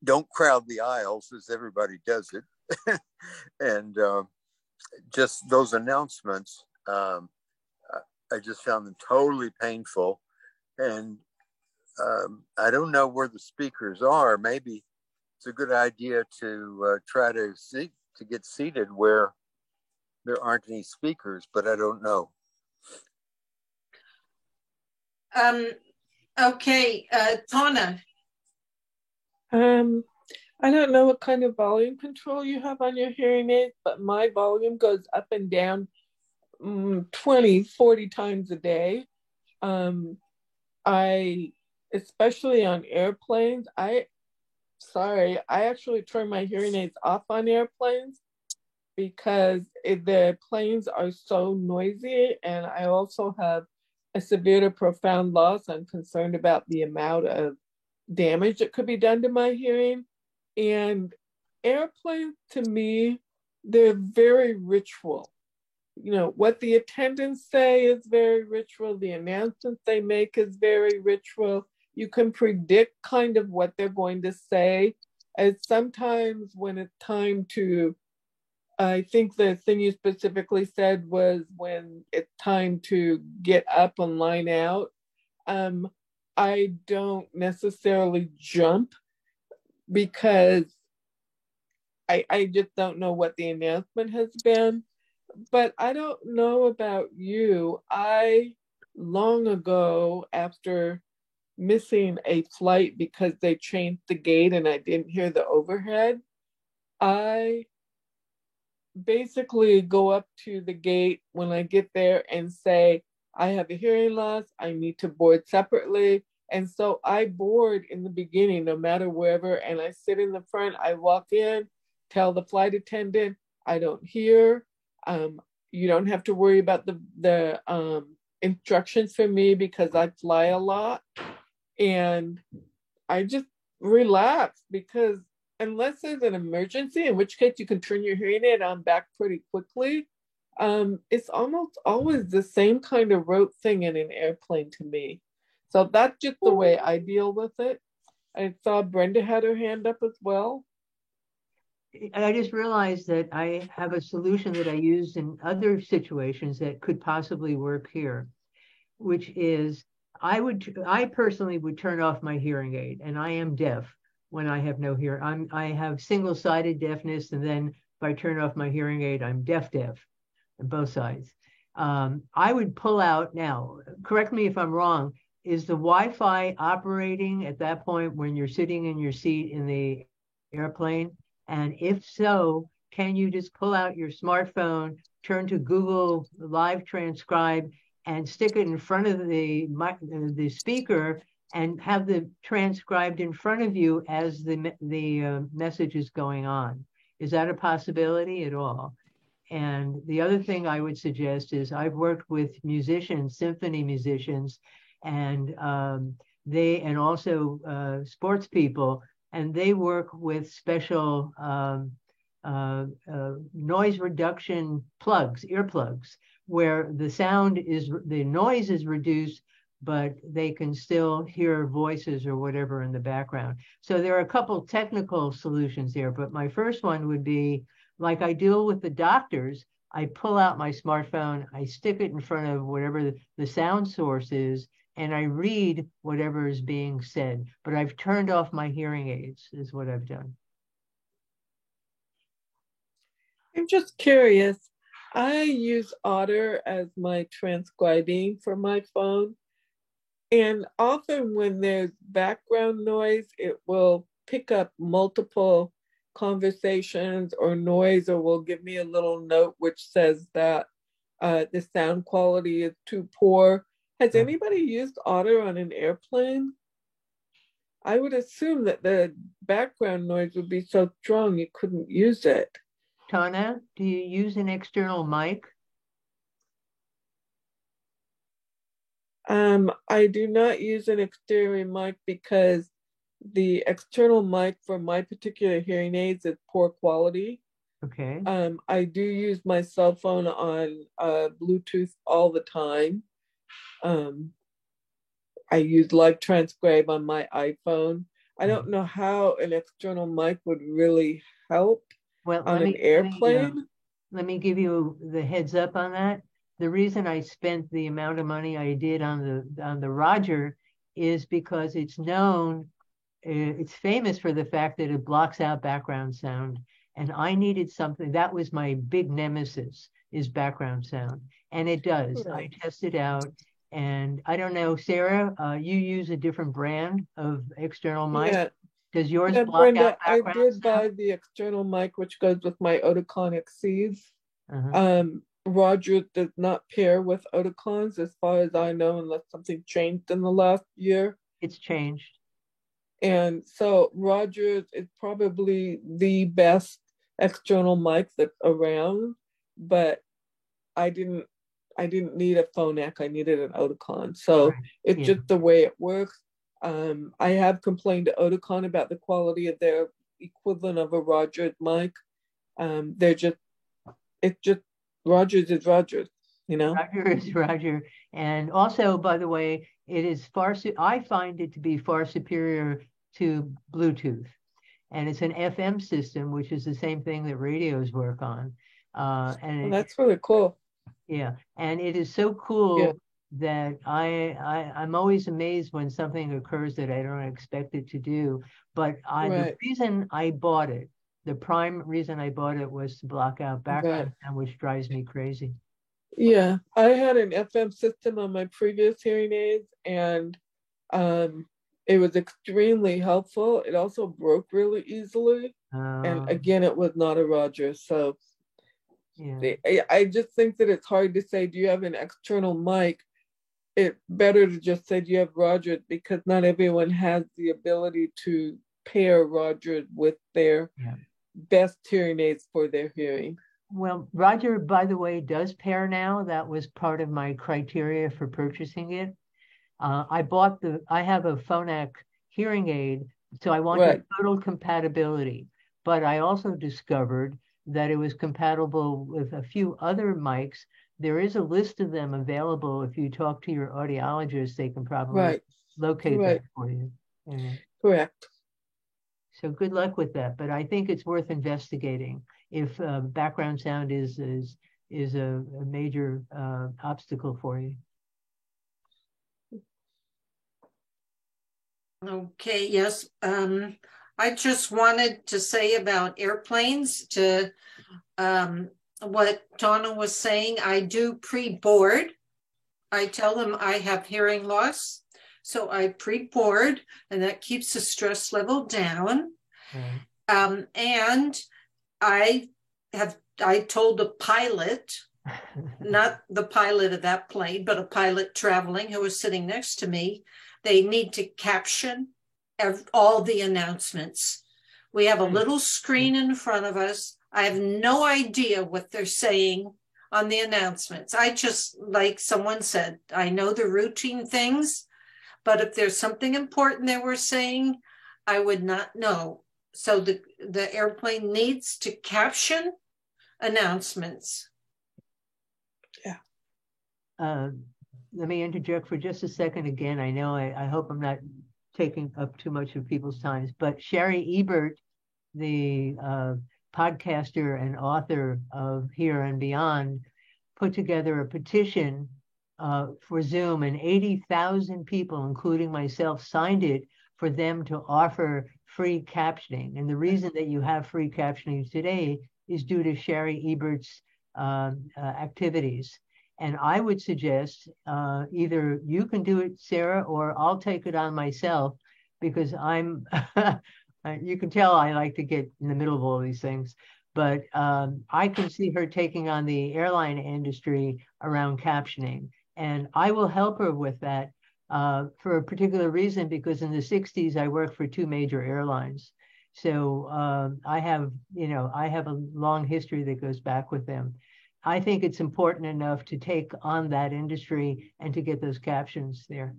don't crowd the aisles as everybody does it. And just those announcements, I just found them totally painful. And I don't know where the speakers are. Maybe it's a good idea to try to get seated where there aren't any speakers, but I don't know. Okay, Tana. I don't know what kind of volume control you have on your hearing aid, but my volume goes up and down 20, 40 times a day. especially on airplanes, I actually turn my hearing aids off on airplanes because the planes are so noisy, and I also have a severe to profound loss. I'm concerned about the amount of damage that could be done to my hearing. And airplanes, to me, they're very ritual. You know, what the attendants say is very ritual. The announcements they make is very ritual. You can predict kind of what they're going to say. And sometimes when it's time to, I think the thing you specifically said was when it's time to get up and line out. I don't necessarily jump because I just don't know what the announcement has been. But I don't know about you. I, long ago, after missing a flight because they changed the gate and I didn't hear the overhead, I basically go up to the gate when I get there and say, I have a hearing loss, I need to board separately. And so I board in the beginning, no matter wherever, and I sit in the front, I walk in, tell the flight attendant, I don't hear. You don't have to worry about the instructions for me because I fly a lot. And I just relax because unless there's an emergency, in which case you can turn your hearing aid on back pretty quickly, it's almost always the same kind of rote thing in an airplane to me. So that's just the way I deal with it. I saw Brenda had her hand up as well. I just realized that I have a solution that I used in other situations that could possibly work here, which is I personally would turn off my hearing aid, and I am deaf when I have no hearing. I have single-sided deafness, and then if I turn off my hearing aid, I'm deaf on both sides. I would pull out now, correct me if I'm wrong, is the Wi-Fi operating at that point when you're sitting in your seat in the airplane? And if so, can you just pull out your smartphone, turn to Google Live Transcribe, and stick it in front of the speaker and have the transcribed in front of you as the message is going on? Is that a possibility at all? And the other thing I would suggest is I've worked with musicians, symphony musicians, and also sports people, and they work with special noise reduction plugs, earplugs, where the noise is reduced, but they can still hear voices or whatever in the background. So there are a couple technical solutions there, but my first one would be, like I deal with the doctors, I pull out my smartphone, I stick it in front of whatever the sound source is, and I read whatever is being said, but I've turned off my hearing aids, is what I've done. I'm just curious. I use Otter as my transcribing for my phone. And often when there's background noise, it will pick up multiple conversations or noise, or will give me a little note which says that the sound quality is too poor. Has anybody used Otter on an airplane? I would assume that the background noise would be so strong you couldn't use it. Tana, do you use an external mic? I do not use an external mic because the external mic for my particular hearing aids is poor quality. Okay. I do use my cell phone on Bluetooth all the time. I use Live Transcribe on my iPhone. I don't know how an external mic would really help on an airplane. Let me give you the heads up on that. The reason I spent the amount of money I did on the Roger is because it's famous for the fact that it blocks out background sound. And I needed something, that was my big nemesis, is background sound. And it does. I tested out. And I don't know, Sarah, you use a different brand of external mic? Yeah. Does yours block Brenda, out background I did sound? buy the external mic, which goes with my Oticon Exceeds. Rogers does not pair with Oticons, as far as I know, unless something changed in the last year. It's changed. And so Rogers is probably the best external mic that's around, but I didn't need a Phonak, I needed an Oticon. So it's just the way it works. I have complained to Oticon about the quality of their equivalent of a Rogers mic. Rogers is Rogers, you know? Roger is Roger. And also, by the way, it is I find it to be far superior to Bluetooth. And it's an FM system, which is the same thing that radios work on. And that's really cool. Yeah, and it is so cool that I'm always amazed when something occurs that I don't expect it to do. But the reason I bought it, the prime reason I bought it, was to block out background sound, which drives me crazy. Yeah, I had an FM system on my previous hearing aids, and it was extremely helpful. It also broke really easily, and again, it was not a Rogers. So I just think that it's hard to say, do you have an external mic? It's better to just say, do you have Rogers? Because not everyone has the ability to pair Rogers with their best hearing aids for their hearing. Well, Roger, by the way, does pair now. That was part of my criteria for purchasing it. I have a Phonak hearing aid, so I wanted total compatibility. But I also discovered that it was compatible with a few other mics. There is a list of them available. If you talk to your audiologist, they can probably locate that for you. Correct. So good luck with that. But I think it's worth investigating if background sound is a major obstacle for you. Okay, yes. I just wanted to say about airplanes, to what Donna was saying. I do pre-board. I tell them I have hearing loss, so I pre-board, and that keeps the stress level down. And I told the pilot, not the pilot of that plane, but a pilot traveling who was sitting next to me, they need to caption all the announcements. We have a little screen in front of us. I have no idea what they're saying on the announcements. I just, like someone said, I know the routine things, but if there's something important they were saying, I would not know. So the airplane needs to caption announcements. Let me interject for just a second again. I know I hope I'm not taking up too much of people's times, but Sherry Ebert, the podcaster and author of Here and Beyond, put together a petition for Zoom, and 80,000 people, including myself, signed it for them to offer free captioning. And the reason that you have free captioning today is due to Sherry Ebert's activities. And I would suggest either you can do it, Sarah, or I'll take it on myself, because I'm, you can tell I like to get in the middle of all these things, but I can see her taking on the airline industry around captioning. And I will help her with that for a particular reason, because in the 60s, I worked for 2 major airlines. So I have a long history that goes back with them. I think it's important enough to take on that industry and to get those captions there.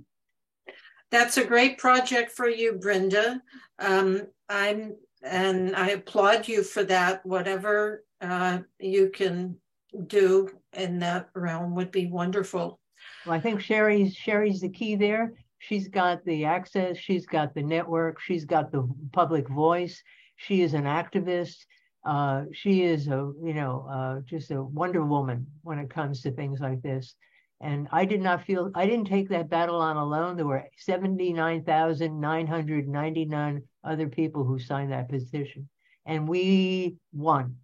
That's a great project for you, Brenda. And I applaud you for that. Whatever you can do in that realm would be wonderful. Well, I think Sherry's the key there. She's got the access, she's got the network, she's got the public voice. She is an activist. She is just a Wonder Woman when it comes to things like this. And I didn't take that battle on alone. There were 79,999 other people who signed that petition, and we won.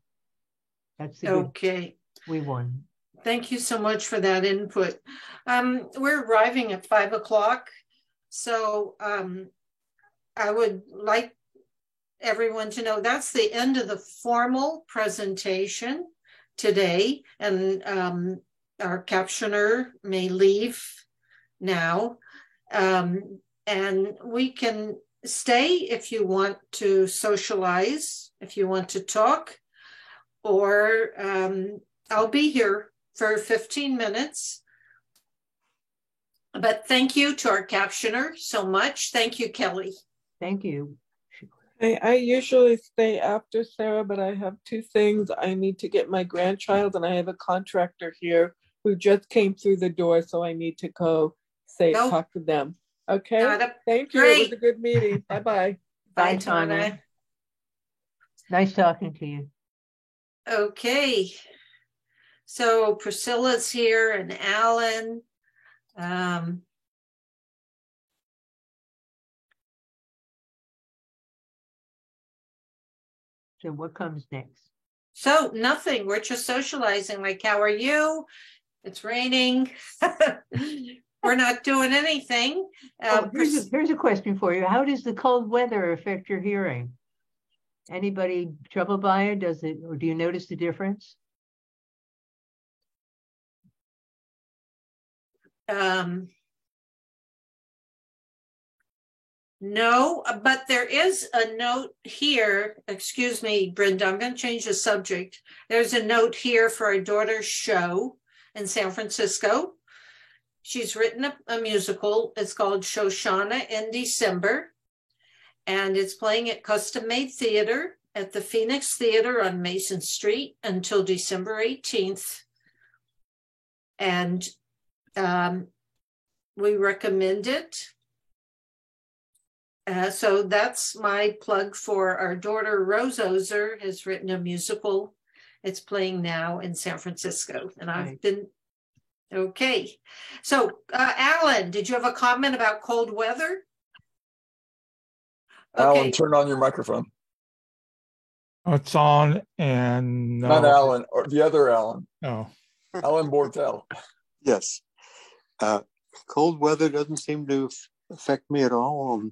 That's the okay. We won. Thank you so much for that input. We're arriving at 5 o'clock. So I would like everyone to know that's the end of the formal presentation. today, and our captioner may leave now. And we can stay if you want to socialize, if you want to talk, or I'll be here for 15 minutes. But thank you to our captioner so much. Thank you, Kelly. Thank you. I usually stay after Sarah, but I have two things. I need to get my grandchild, and I have a contractor here who just came through the door, so I need to go talk to them. Okay. Thank you. It was a good meeting. Bye-bye. Bye, Tana. Nice talking to you. Okay. So Priscilla's here and Alan. So what comes next? So nothing. We're just socializing. Like, how are you? It's raining. We're not doing anything. Here's a question for you. How does the cold weather affect your hearing? Anybody troubled by it? Does it, or do you notice the difference? No, but there is a note here. Excuse me, Brenda, I'm going to change the subject. There's a note here for our daughter's show in San Francisco. She's written a musical. It's called Shoshana in December, and it's playing at Custom Made Theater at the Phoenix Theater on Mason Street until December 18th. And we recommend it. So that's my plug for our daughter. Rose Ozer has written a musical. It's playing now in San Francisco. And I've been, okay. So Alan, did you have a comment about cold weather? Alan, Okay. turn on your microphone. It's on, and no. Not Alan, or the other Alan. Oh. Alan Bortel. Yes. Cold weather doesn't seem to affect me at all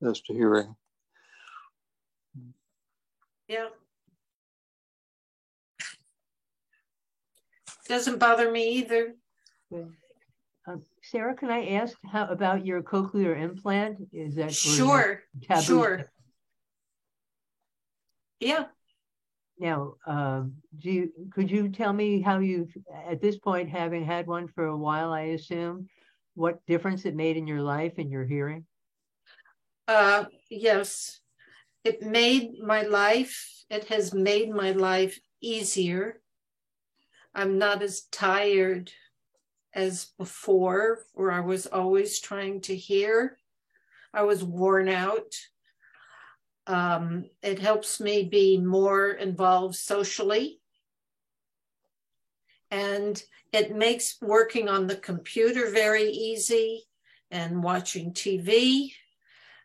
as to hearing. Yeah. Doesn't bother me either. Sarah, can I ask about your cochlear implant? Is that sure? Taboo? Sure. Yeah. Now, could you tell me how you've, at this point, having had one for a while, I assume, what difference it made in your life and your hearing? Yes, it has made my life easier. I'm not as tired as before, where I was always trying to hear. I was worn out. It helps me be more involved socially. And it makes working on the computer very easy and watching TV,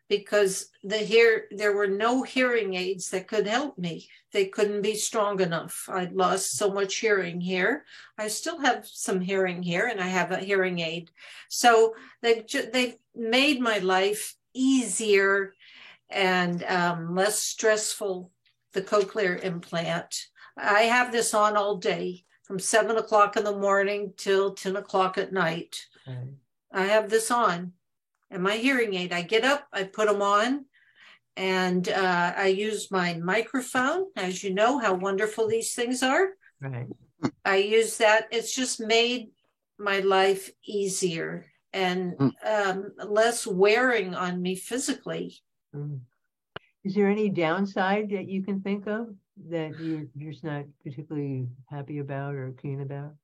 because there were no hearing aids that could help me. They couldn't be strong enough. I'd lost so much hearing here. I still have some hearing here, and I have a hearing aid. So they've made my life easier and less stressful, the cochlear implant. I have this on all day from 7 o'clock in the morning till 10 o'clock at night. Okay. I have this on, and my hearing aid, I get up, I put them on, and I use my microphone. As you know how wonderful these things are. Right. I use that. It's just made my life easier and less wearing on me physically. Is there any downside that you can think of that you're just not particularly happy about or keen about?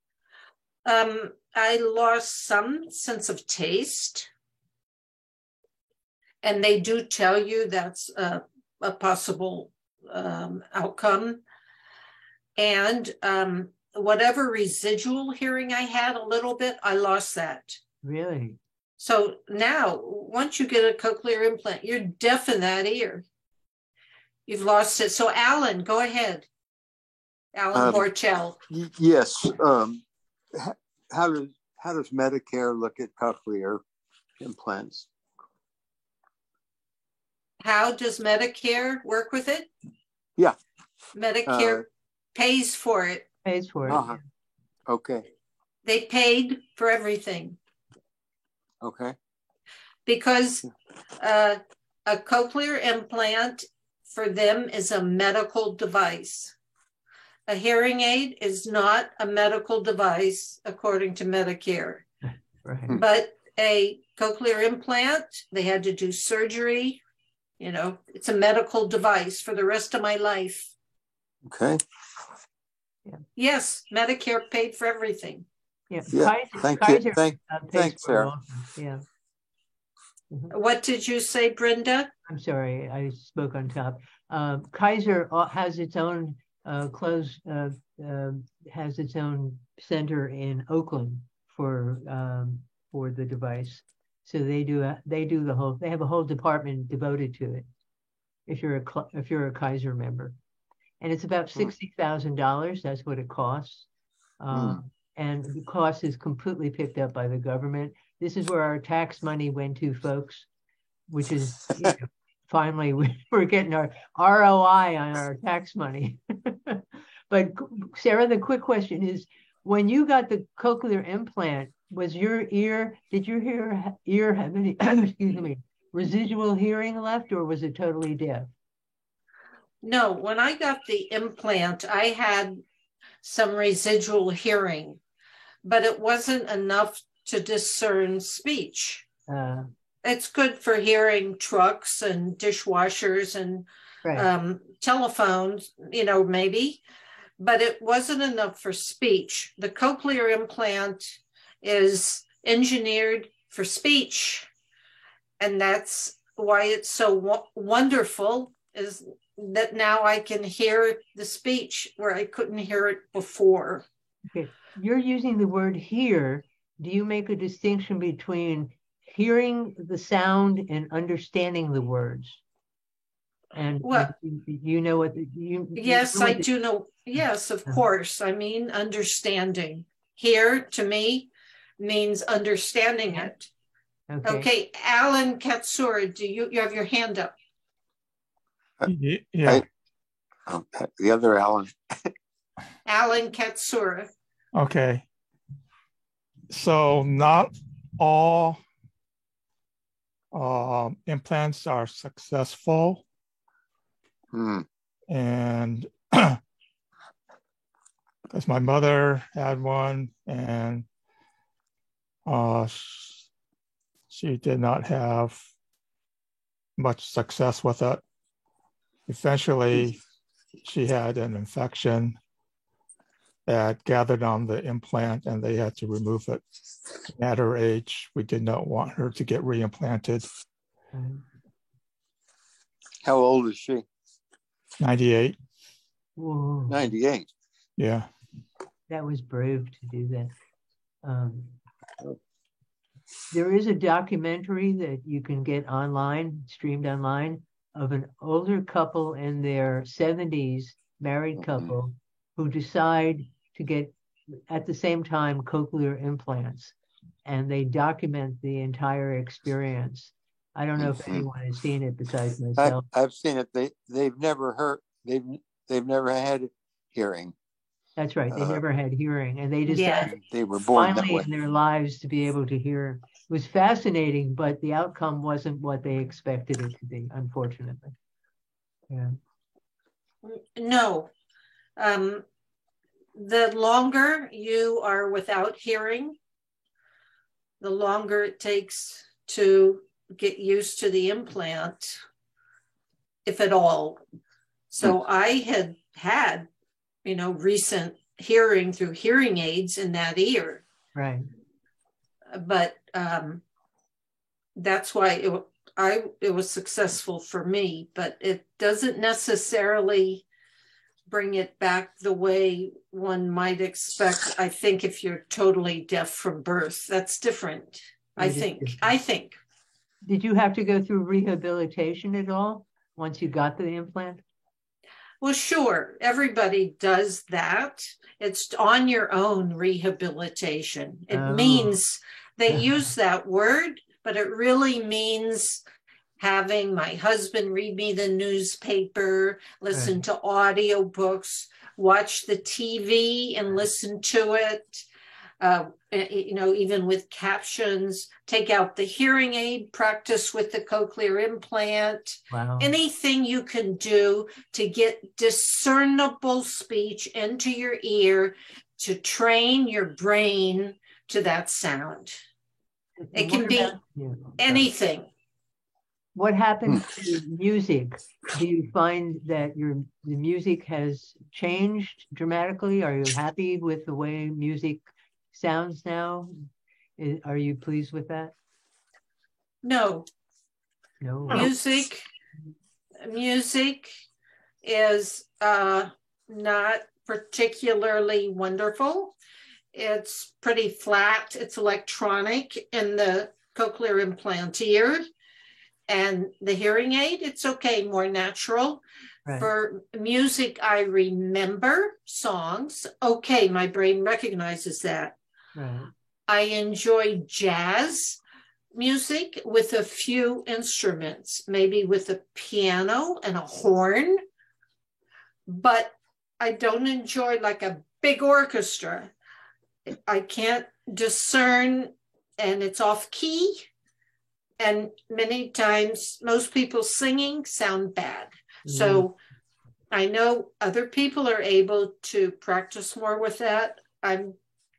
I lost some sense of taste. And they do tell you that's a possible outcome. And whatever residual hearing I had a little bit, I lost that. Really? So now, once you get a cochlear implant, you're deaf in that ear. You've lost it. So Alan, go ahead. Alan Bortel. Yes. How does Medicare look at cochlear implants? How does Medicare work with it? Yeah. Medicare pays for it. Pays for it. Uh-huh. Okay. They paid for everything Okay. because a cochlear implant for them is a medical device. A hearing aid is not a medical device according to Medicare. Right. But a cochlear implant, they had to do surgery. You know, it's a medical device for the rest of my life. Okay. Yes, Medicare paid for everything. Yeah. Yeah. Thank you. Kaiser, Thanks, pays for it Sarah. also. Yeah. What did you say, Brenda? I'm sorry, I spoke on top. Kaiser has its own has its own center in Oakland for the device. So they have a whole department devoted to it. If you're a Kaiser member, and it's about $60,000. That's what it costs. And the cost is completely picked up by the government. This is where our tax money went to, folks, which is finally we're getting our ROI on our tax money. But Sarah, the quick question is, when you got the cochlear implant, did your ear have any excuse me, residual hearing left, or was it totally deaf? No, when I got the implant, I had some residual hearing, but it wasn't enough to discern speech. It's good for hearing trucks and dishwashers and Right. Telephones, maybe, but it wasn't enough for speech. The cochlear implant is engineered for speech, and that's why it's so wonderful, is that now I can hear the speech where I couldn't hear it before. Okay. You're using the word hear. Do you make a distinction between hearing the sound and understanding the words? And Well, you know what yes, I do know. Yes, of course. I mean, understanding. Hear to me means understanding it. Okay. Alan Katsura, do you have your hand up? Yeah. The other Alan. Alan Katsura. Okay. So not all implants are successful. And because my mother had one, and she did not have much success with it. Eventually, she had an infection that gathered on the implant, and they had to remove it. At her age, we did not want her to get reimplanted. How old is she? 98. Whoa. 98. Yeah. That was brave to do that. There is a documentary that you can get online, streamed online, of an older couple in their 70s, married couple, who decide to get, at the same time, cochlear implants. And they document the entire experience. I don't know if anyone has seen it besides myself. I've seen it. They've never heard. They've never had hearing. That's right. They never had hearing, and they decided they were born finally that way in their lives to be able to hear. It was fascinating, but the outcome wasn't what they expected it to be, unfortunately. Yeah. No. The longer you are without hearing, the longer it takes to get used to the implant, if at all. So I had recent hearing through hearing aids in that ear. Right. But that's why it was successful for me, but it doesn't necessarily bring it back the way one might expect. I think if you're totally deaf from birth, that's different. I think. Did you have to go through rehabilitation at all once you got the implant? Well, sure. Everybody does that. It's on your own rehabilitation. It means they use that word, but it really means having my husband read me the newspaper, listen to audio books, watch the TV and listen to it. Even with captions, take out the hearing aid, practice with the cochlear implant. Wow. Anything you can do to get discernible speech into your ear to train your brain to that sound. It can be anything. What happens to music? Do you find that the music has changed dramatically? Are you happy with the way music sounds now? Are you pleased with that? No. No. Music is not particularly wonderful. It's pretty flat. It's electronic in the cochlear implantier. And the hearing aid, it's okay, more natural. Right. For music, I remember songs. Okay, my brain recognizes that. Right. I enjoy jazz music with a few instruments, maybe with a piano and a horn. But I don't enjoy like a big orchestra. I can't discern, and it's off key. And many times, most people singing sound bad. So I know other people are able to practice more with that. I'm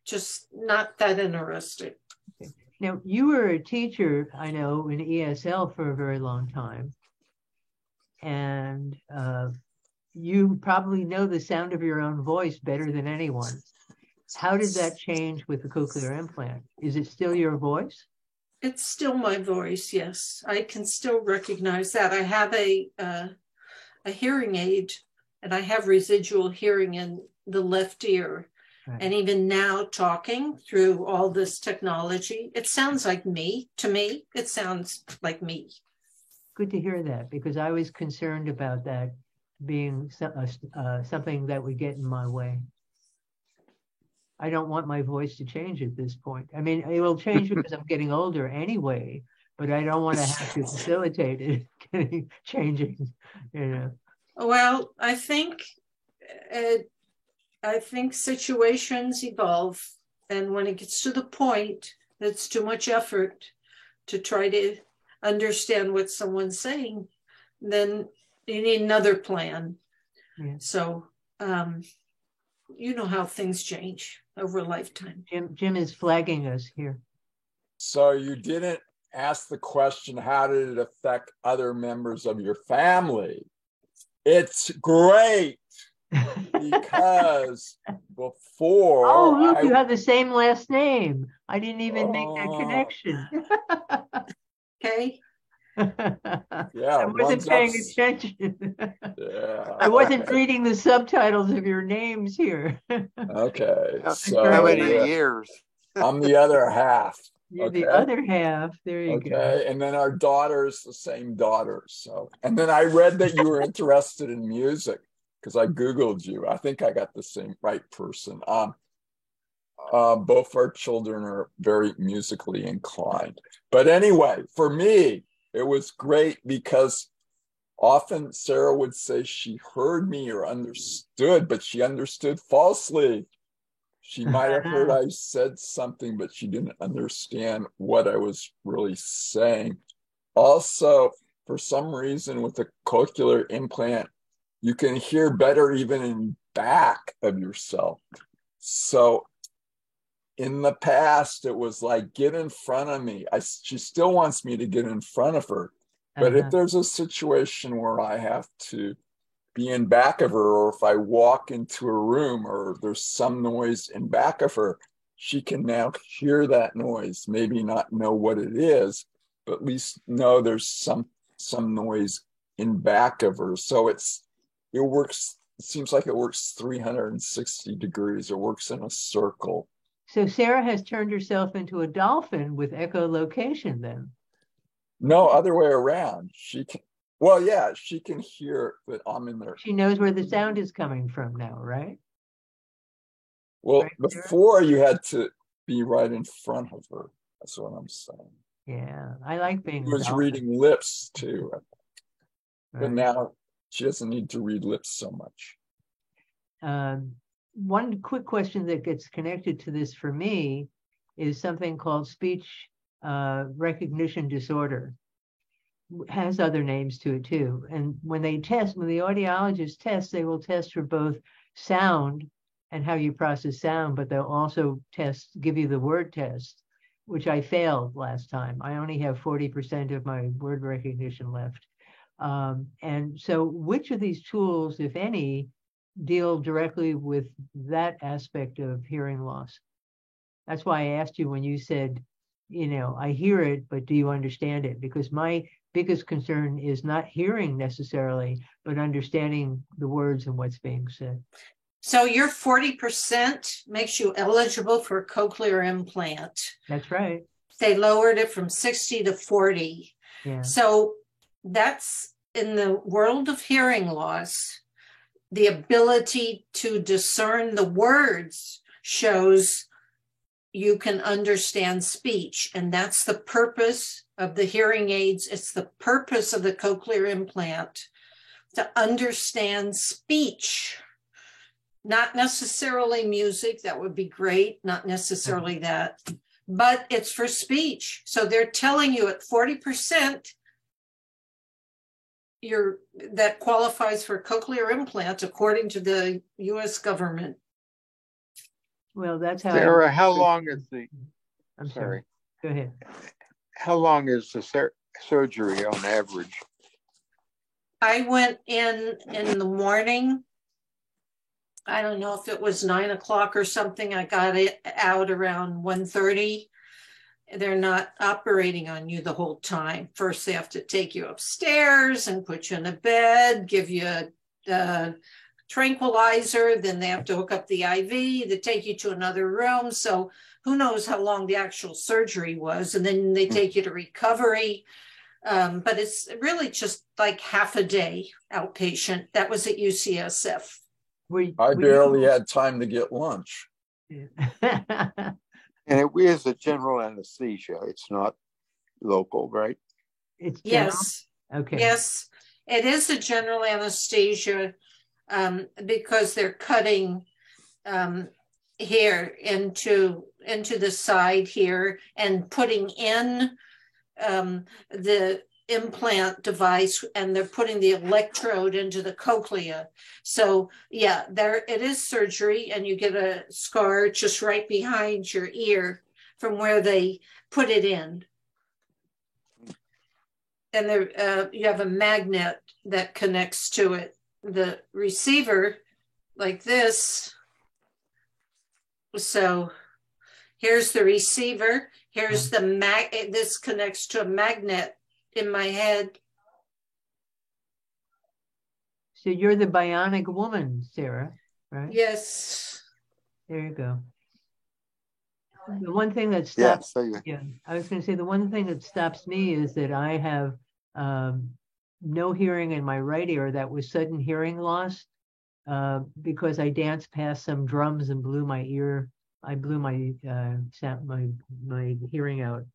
just not that interested. Okay. Now, you were a teacher, I know, in ESL for a very long time. And you probably know the sound of your own voice better than anyone. How did that change with the cochlear implant? Is it still your voice? It's still my voice, yes. I can still recognize that. I have a hearing aid, and I have residual hearing in the left ear. Right. And even now, talking through all this technology, it sounds like me. To me, it sounds like me. Good to hear that, because I was concerned about that being something that would get in my way. I don't want my voice to change at this point. I mean, it will change because I'm getting older anyway, but I don't want to have to facilitate it changing, you know. Well, I think situations evolve, and when it gets to the point that's too much effort to try to understand what someone's saying, then you need another plan. Yeah. So, you know how things change over a lifetime. Jim is flagging us here. So you didn't ask the question, how did it affect other members of your family? It's great, because before... Oh, look, you have the same last name. I didn't even make that connection. Okay. Yeah, I wasn't paying attention. Yeah. I wasn't reading the subtitles of your names here. Okay. So how many years? I'm the other half. You're the other half. There you go. Okay. And then our daughter's the same daughter. So, and then I read that you were interested in music because I Googled you. I think I got the same right person. Both our children are very musically inclined. But anyway, for me, it was great because often Sarah would say she heard me or understood, but she understood falsely. She might have heard I said something, but she didn't understand what I was really saying. Also, for some reason, with the cochlear implant, you can hear better even in back of yourself. So in the past, it was like, get in front of me. She still wants me to get in front of her. But if there's a situation where I have to be in back of her, or if I walk into a room or there's some noise in back of her, she can now hear that noise, maybe not know what it is, but at least know there's some noise in back of her. So it works, it seems like it works 360 degrees. It works in a circle. So Sarah has turned herself into a dolphin with echolocation then? No, other way around. She can, well, yeah, she can hear that I'm in there. She knows where the sound is coming from now, right? Well, right, before you had to be right in front of her. That's what I'm saying. Yeah, I like being She a was dolphin. reading lips too, but Right. now she doesn't need to read lips so much. One quick question that gets connected to this for me is something called speech recognition disorder. Has other names to it too. And when the audiologists test, they will test for both sound and how you process sound, but they'll also give you the word test, which I failed last time. I only have 40% of my word recognition left. And so which of these tools, if any, deal directly with that aspect of hearing loss? That's why I asked you when you said, I hear it, but do you understand it? Because my biggest concern is not hearing necessarily, but understanding the words and what's being said. So your 40% makes you eligible for a cochlear implant. That's right. They lowered it from 60 to 40. Yeah. So that's in the world of hearing loss, the ability to discern the words shows you can understand speech. And that's the purpose of the hearing aids. It's the purpose of the cochlear implant, to understand speech. Not necessarily music, that would be great, not necessarily that, but it's for speech. So they're telling you at 40%, that qualifies for cochlear implant according to the US government. Well, that's how. Sarah, how long is the? I'm sorry. Go ahead. How long is the surgery on average? I went in the morning. I don't know if it was 9 o'clock or something. I got it out around 1:30. They're not operating on you the whole time. First, they have to take you upstairs and put you in a bed, give you a tranquilizer. Then they have to hook up the IV. They take you to another room. So who knows how long the actual surgery was. And then they take you to recovery. But it's really just like half a day outpatient. That was at UCSF. I barely had time to get lunch. And it is a general anesthesia. It's not local, right? It's general? Yes. Okay. Yes, it is a general anesthesia because they're cutting here into the side here and putting in the implant device, and they're putting the electrode into the cochlea. So yeah, it is surgery, and you get a scar just right behind your ear from where they put it in. And there you have a magnet that connects to it. The receiver, like this. So here's the receiver. Here's the this connects to a magnet in my head. So you're the bionic woman, Sarah, right? Yes. There you go. The one thing that stops, yeah, I was going to say the one thing that stops me is that I have no hearing in my right ear. That was sudden hearing loss because I danced past some drums and blew my ear. I blew my my hearing out.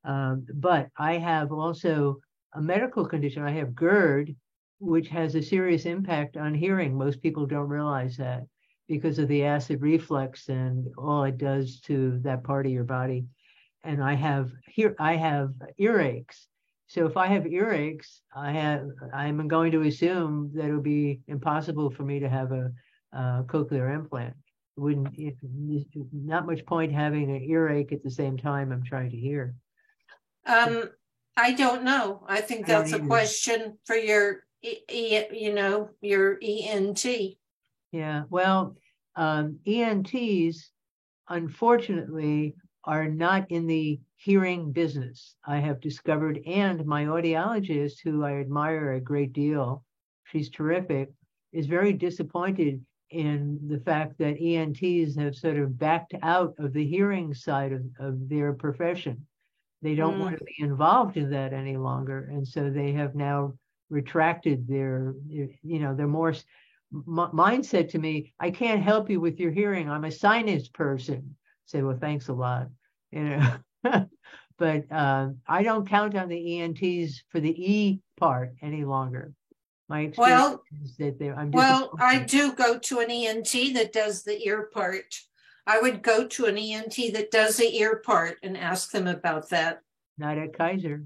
But I have also a medical condition. I have GERD, which has a serious impact on hearing. Most people don't realize that because of the acid reflux and all it does to that part of your body. And I have earaches. So if I have earaches, I'm going to assume that it'll be impossible for me to have a cochlear implant. Not much point having an earache at the same time I'm trying to hear. I don't know. I think that's a question for your ENT. Yeah, well, ENTs, unfortunately, are not in the hearing business, I have discovered. And my audiologist, who I admire a great deal, she's terrific, is very disappointed in the fact that ENTs have sort of backed out of the hearing side of their profession. They don't want to be involved in that any longer. And so they have now retracted their more. Mine said to me, I can't help you with your hearing. I'm a sinus person. I say, well, thanks a lot. But I don't count on the ENTs for the E part any longer. My experience Well, is that I'm well, I disappointed. do go to an ENT that does the ear part. I would go to an ENT that does the ear part and ask them about that. Not at Kaiser,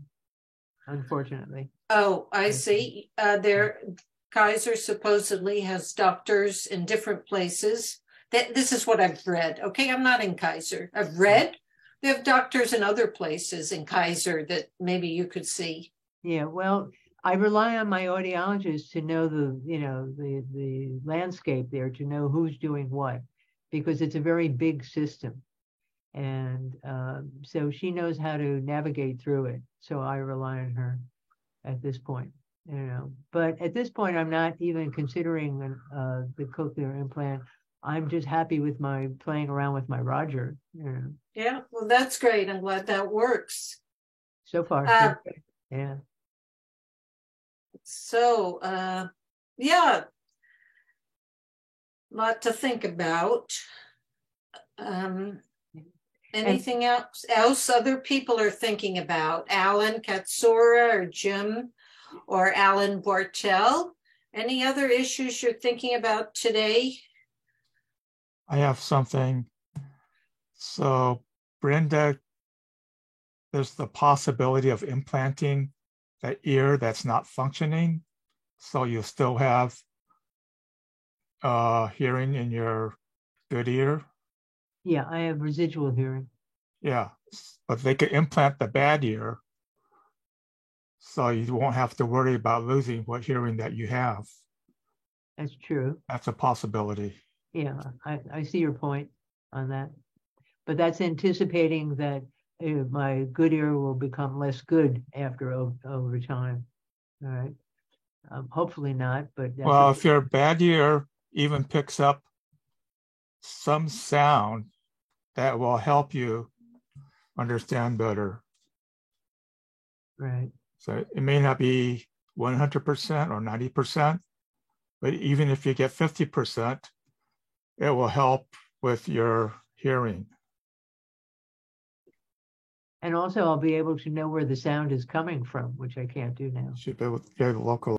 unfortunately. Oh, I see. Kaiser supposedly has doctors in different places. This is what I've read. Okay, I'm not in Kaiser. I've read they have doctors in other places in Kaiser that maybe you could see. Yeah, well, I rely on my audiologist to know the landscape there, to know who's doing what, because it's a very big system. And so she knows how to navigate through it. So I rely on her at this point, But at this point, I'm not even considering the cochlear implant. I'm just happy with my playing around with my Roger. Yeah, well, that's great. I'm glad that works. So far, so good. Yeah. So, yeah, lot to think about. Anything else other people are thinking about? Alan Katsura or Jim or Alan Bortel? Any other issues you're thinking about today? I have something. So, Brenda, there's the possibility of implanting that ear that's not functioning. So you still have hearing in your good ear. Yeah, I have residual hearing. Yeah, but they could implant the bad ear. So you won't have to worry about losing what hearing that you have. That's true. That's a possibility. Yeah, I see your point on that. But that's anticipating that my good ear will become less good after over time. All right. Hopefully not, but that's well, if your bad ear even picks up some sound, that will help you understand better. Right. So it may not be 100% or 90%, but even if you get 50%, it will help with your hearing. And also I'll be able to know where the sound is coming from, which I can't do now. Should be able to get local